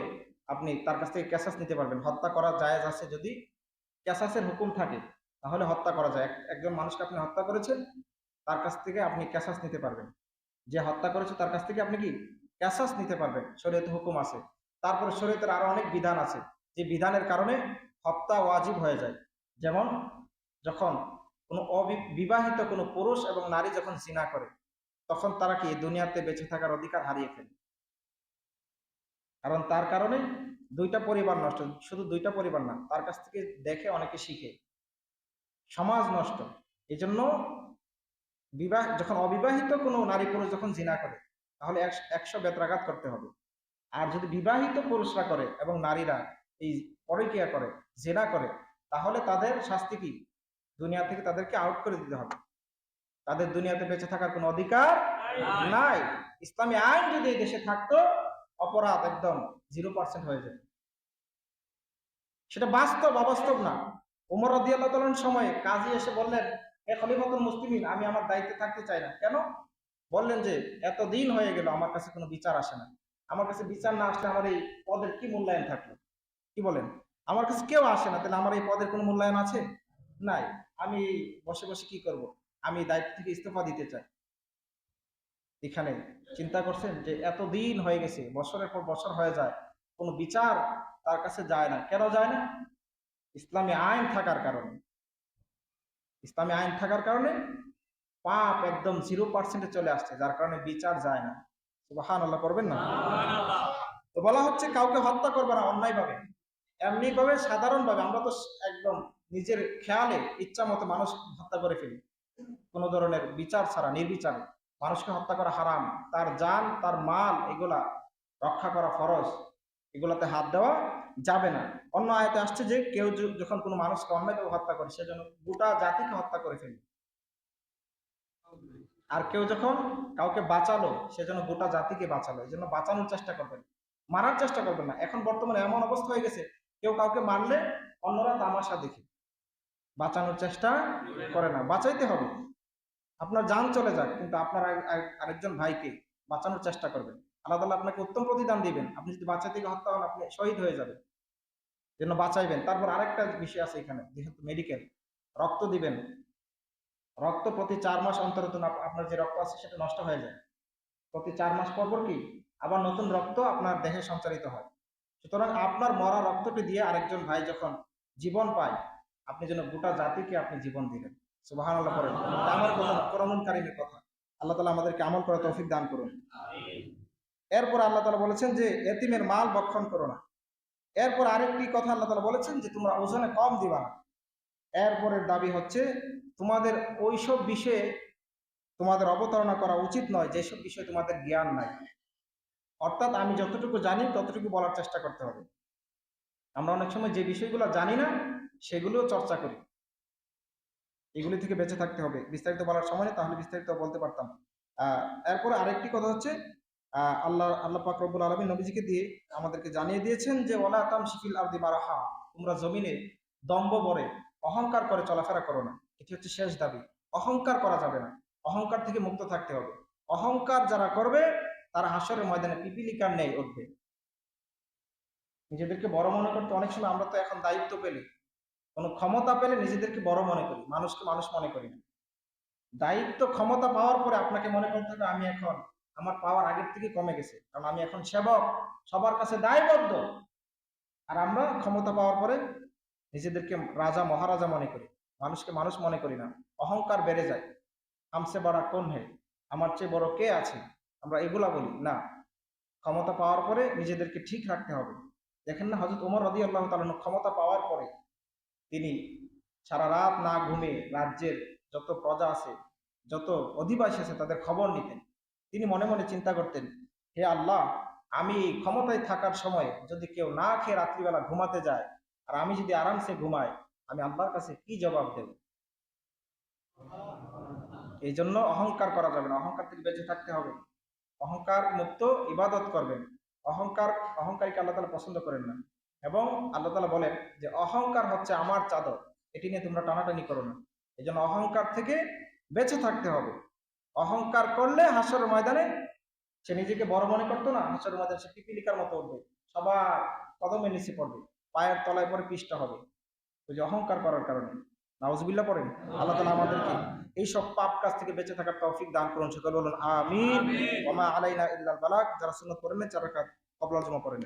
S1: আপনি তার কাছ থেকে কেসাস নিতে পারবেন। হত্যা করা জায়েজ আছে, যদি কেসাসের হুকুম থাকে তাহলে হত্যা করা যায়। একজন মানুষকে আপনি হত্যা করেছেন, তার কাছ থেকে আপনি কেসাস নিতে পারবেন। যে হত্যা করেছে তার কাছ থেকে আপনি কি কেসাস নিতে পারবেন, শরীয়তে হুকুম আছে। তারপর শরীয়তের আরো অনেক বিধান আছে, যে বিধানের কারণে হত্যা ওয়াজিব হয়ে যায়। যেমন যখন কোনো অবিবাহিত কোনো পুরুষ এবং নারী যখন জিনা করে, তখন তারা কি দুনিয়াতে বেঁচে থাকার অধিকার হারিয়ে ফেলে। কারণ তার কারণে দুইটা পরিবার নষ্ট, শুধু দুইটা পরিবার না, তার কাছ থেকে দেখে অনেকে শিখে, সমাজ নষ্ট। এই জন্য যখন অবিবাহিত কোনো নারী পুরুষ যখন জিনা করে, তাহলে 100 বেত্রাঘাত করতে হবে। আর যদি বিবাহিত পুরুষরা করে এবং নারীরা এই পরকীয়া করে, জিনা করে, তাহলে তাদের শাস্তি কি? দুনিয়া থেকে তাদেরকে আউট করে দিতে হবে। তাদের দুনিয়াতে বেঁচে থাকার কোনো অধিকার নাই। ইসলামী আইন যদি এই দেশে থাকতো, অপরাধ একদম 0% হয়ে যেত। সেটা বাস্তব, অবাস্তব না। ওমর রাদিয়াল্লাহু তাআলার সময়ে কাজী এসে বললেন, হে খলিফাতুল মুসলিমিন, আমি আমার দায়িত্বে থাকতে চাই না। কেন? বললেন যে, এতদিন হয়ে গেল আমার কাছে কোনো বিচার আসে না, আমার কাছে বিচার না আসলে আমার এই পদের কি মূল্যায়ন থাকলো? কি বলেন? আমার কাছে কেউ আসে না, তাহলে আমার এই পদের কোনো মূল্যায়ন আছে? নাই। আমি বসে বসে কি করব? আমি দায়িত্ব থেকে ইস্তফা দিতে চাই। এখানে চিন্তা করছেন যে এতদিন হয়ে গেছে, বছরের পর বছর হয়ে যায়, কোনো বিচার তার কাছে যায় না। কেন যায় না? ইসলামী আইন থাকার কারণে। ইসলামী আইন থাকার কারণে পাপ একদম 0% চলে আসছে, যার কারণে বিচার যায় না। সুবহানাল্লাহ করবেন না? তো বলা হচ্ছে কাউকে হত্যা করবে না অন্যায় ভাবে, এমনি ভাবে, সাধারণ ভাবে। আমরা তো একদম নিজের খেয়ালে ইচ্ছা মতো মানুষ হত্যা করে ফেলি, কোনো ধরনের বিচার ছাড়া, নির্বিচারে। মানুষকে হত্যা করা হারাম। তার জান, তার মাল, এগুলা রক্ষা করা ফরজ, এগুলাতে হাত দেওয়া যাবে না। অন্য আয়াতে আসছে যে কেউ যখন কোনো মানুষকে অন্যায়ভাবে হত্যা করে, সেজন্য গোটা জাতিকে হত্যা করে ফেলে। আর কেউ যখন কাউকে বাঁচালো, সেজন্য গোটা জাতিকে বাঁচালো। এই জন্য বাঁচানোর চেষ্টা করবেন, মারার চেষ্টা করবেন না। এখন বর্তমানে এমন অবস্থা হয়ে গেছে, কেউ কাউকে মারলে অন্যরা তামাশা দেখে, বাঁচানোর চেষ্টা করে না। বাঁচাইতে হবে, আপনার জান চলে যাক, কিন্তু আপনার আরেকজন ভাইকে বাঁচানোর চেষ্টা করবেন। আল্লাহ তাআলা আপনাকে উত্তম প্রতিদান দিবেন। আপনি যদি বাঁচাতে গিয়ে হত্যা হন, আপনি শহীদ হয়ে যাবেন, জন্য বাঁচাইবেন। তারপর আরেকটা বিষয় আছে এখানে, যেহেতু মেডিকেল, রক্ত দিবেন। রক্ত প্রতি 4 মাস অন্তর অন্তর আপনার যে রক্ত আছে সেটা নষ্ট হয়ে যায়। প্রতি 4 মাস পর পর কি আবার নতুন রক্ত আপনার দেহে সঞ্চারিত হয়। সুতরাং আপনার মরা রক্তটি দিয়ে আরেকজন ভাই যখন জীবন পায়, আপনি যেন গোটা জাতিকে আপনি জীবন দিলেন। সুবহানাল্লাহ করেন। এটা আমার কথা না, কোরআনুল কারীমের কথা। আল্লাহ তাআলা আমাদেরকে আমল করার তৌফিক দান করুন। এরপর আল্লাহ তাআলা বলেছেন যে এতিমের মাল ভক্ষণ করো না। এরপর আরেকটি কথা আল্লাহ তাআলা বলেছেন যে তোমরা ওজনে কম দিবা না। এরপরের দাবি হচ্ছে তোমাদের ওইসব বিষয়ে তোমাদের অবতারণা করা উচিত নয় যেসব বিষয়ে তোমাদের জ্ঞান নাই। অর্থাৎ আমি যতটুকু জানি ততটুকু বলার চেষ্টা করতে হবে। আমরা অনেক সময় যে বিষয়গুলো জানি না সেগুলো চর্চা করি, এগুলি থেকে বেঁচে থাকতে হবে। বিস্তারিত বলার সময় নেই, তাহলে বিস্তারিত বলতে পারতাম। এরপরে আরেকটি কথা হচ্ছে আল্লাহ পাক রব্বুল আলামিন নবীজিকে দিয়ে আমাদেরকে জানিয়ে দিয়েছেন যে ওয়ালা তামশি ফিল আরদি মারাহা, তোমরা জমিনে দম্ভ ভরে অহংকার করে চলাফেরা করো না। এটি হচ্ছে শেষ দাবি। অহংকার করা যাবে না, অহংকার থেকে মুক্ত থাকতে হবে। অহংকার যারা করবে তারা হাসরের ময়দানে পিপিলিকার নেই উঠবে। নিজেদেরকে বড় মনে করতে অনেক সময় আমরা তো এখন দায়িত্ব পেলে, কোনো ক্ষমতা পেলে নিজেদেরকে বড় মনে করি, মানুষকে মানুষ মনে করি না। দায়িত্ব ক্ষমতা পাওয়ার পরে আপনাকে মনে করতে হবে আমি এখন, আমার পাওয়ার আগের থেকে কমে গেছে, কারণ আমি এখন সেবক, সবার কাছে দায়বদ্ধ। আর আমরা ক্ষমতা পাওয়ার পরে নিজেদেরকে রাজা মহারাজা মনে করি, মানুষকে মানুষ মনে করি না। অহংকার বেড়ে যায়। হামসে বড় কোন হে, আমার চেয়ে বড় কে আছে, আমরা এগুলা বলি না। ক্ষমতা পাওয়ার পরে নিজেদেরকে ঠিক রাখতে হবে। দেখেন না, হযরত ওমর রাদিয়াল্লাহু তাআলা ক্ষমতা পাওয়ার পরে তিনি সারা রাত না ঘুমে রাজ্যের যত প্রজা আছে, যত অধিবাসী আছে তাদের খবর নিতেন। তিনি মনে মনে চিন্তা করতেন, হে আল্লাহ, আমি ক্ষমতায় থাকার সময় যদি কেউ না খেয়ে রাত্রিবেলা ঘুমাতে যায় আর আমি যদি আরামসে ঘুমাই, আমি আল্লাহর কাছে কি জবাব দেব? এই জন্য অহংকার করা যাবে না, অহংকার থেকে বেঁচে থাকতে হবে। অহংকার মুক্ত ইবাদত করবেন। অহংকারীকে আল্লাহ তাআলা পছন্দ করেন না। এবং আল্লাহ তাআলা বলেন যে অহংকার হচ্ছে আমার চাদর, এটি নিয়ে তোমরা টানাটানি করো না। এই জন্য অহংকার থেকে বেঁচে থাকতে হবে। অহংকার করলে হাসরের ময়দানে সে নিজেকে বড় মনে করতো না, হাসরের ময়দানে সে পিপিলিকার মতো উঠবে, সবার কদমের নিচে পড়বে, পায়ের তলায় পরে পিষ্ট হবে, ওই যে অহংকার করার কারণে। নাউজুবিল্লাহ পড়েন। আল্লাহ তাআলা আমাদেরকে এইসব পাপ কাজ থেকে বেঁচে থাকার তৌফিক দান করুন। সকলে বলুন আমিন। ওয়া মা আলাইনা ইল্লাল বালাগ। যারা সুন্নাত পড়েন 4 রাকাত ক্বাবলাল জুমা পড়েন।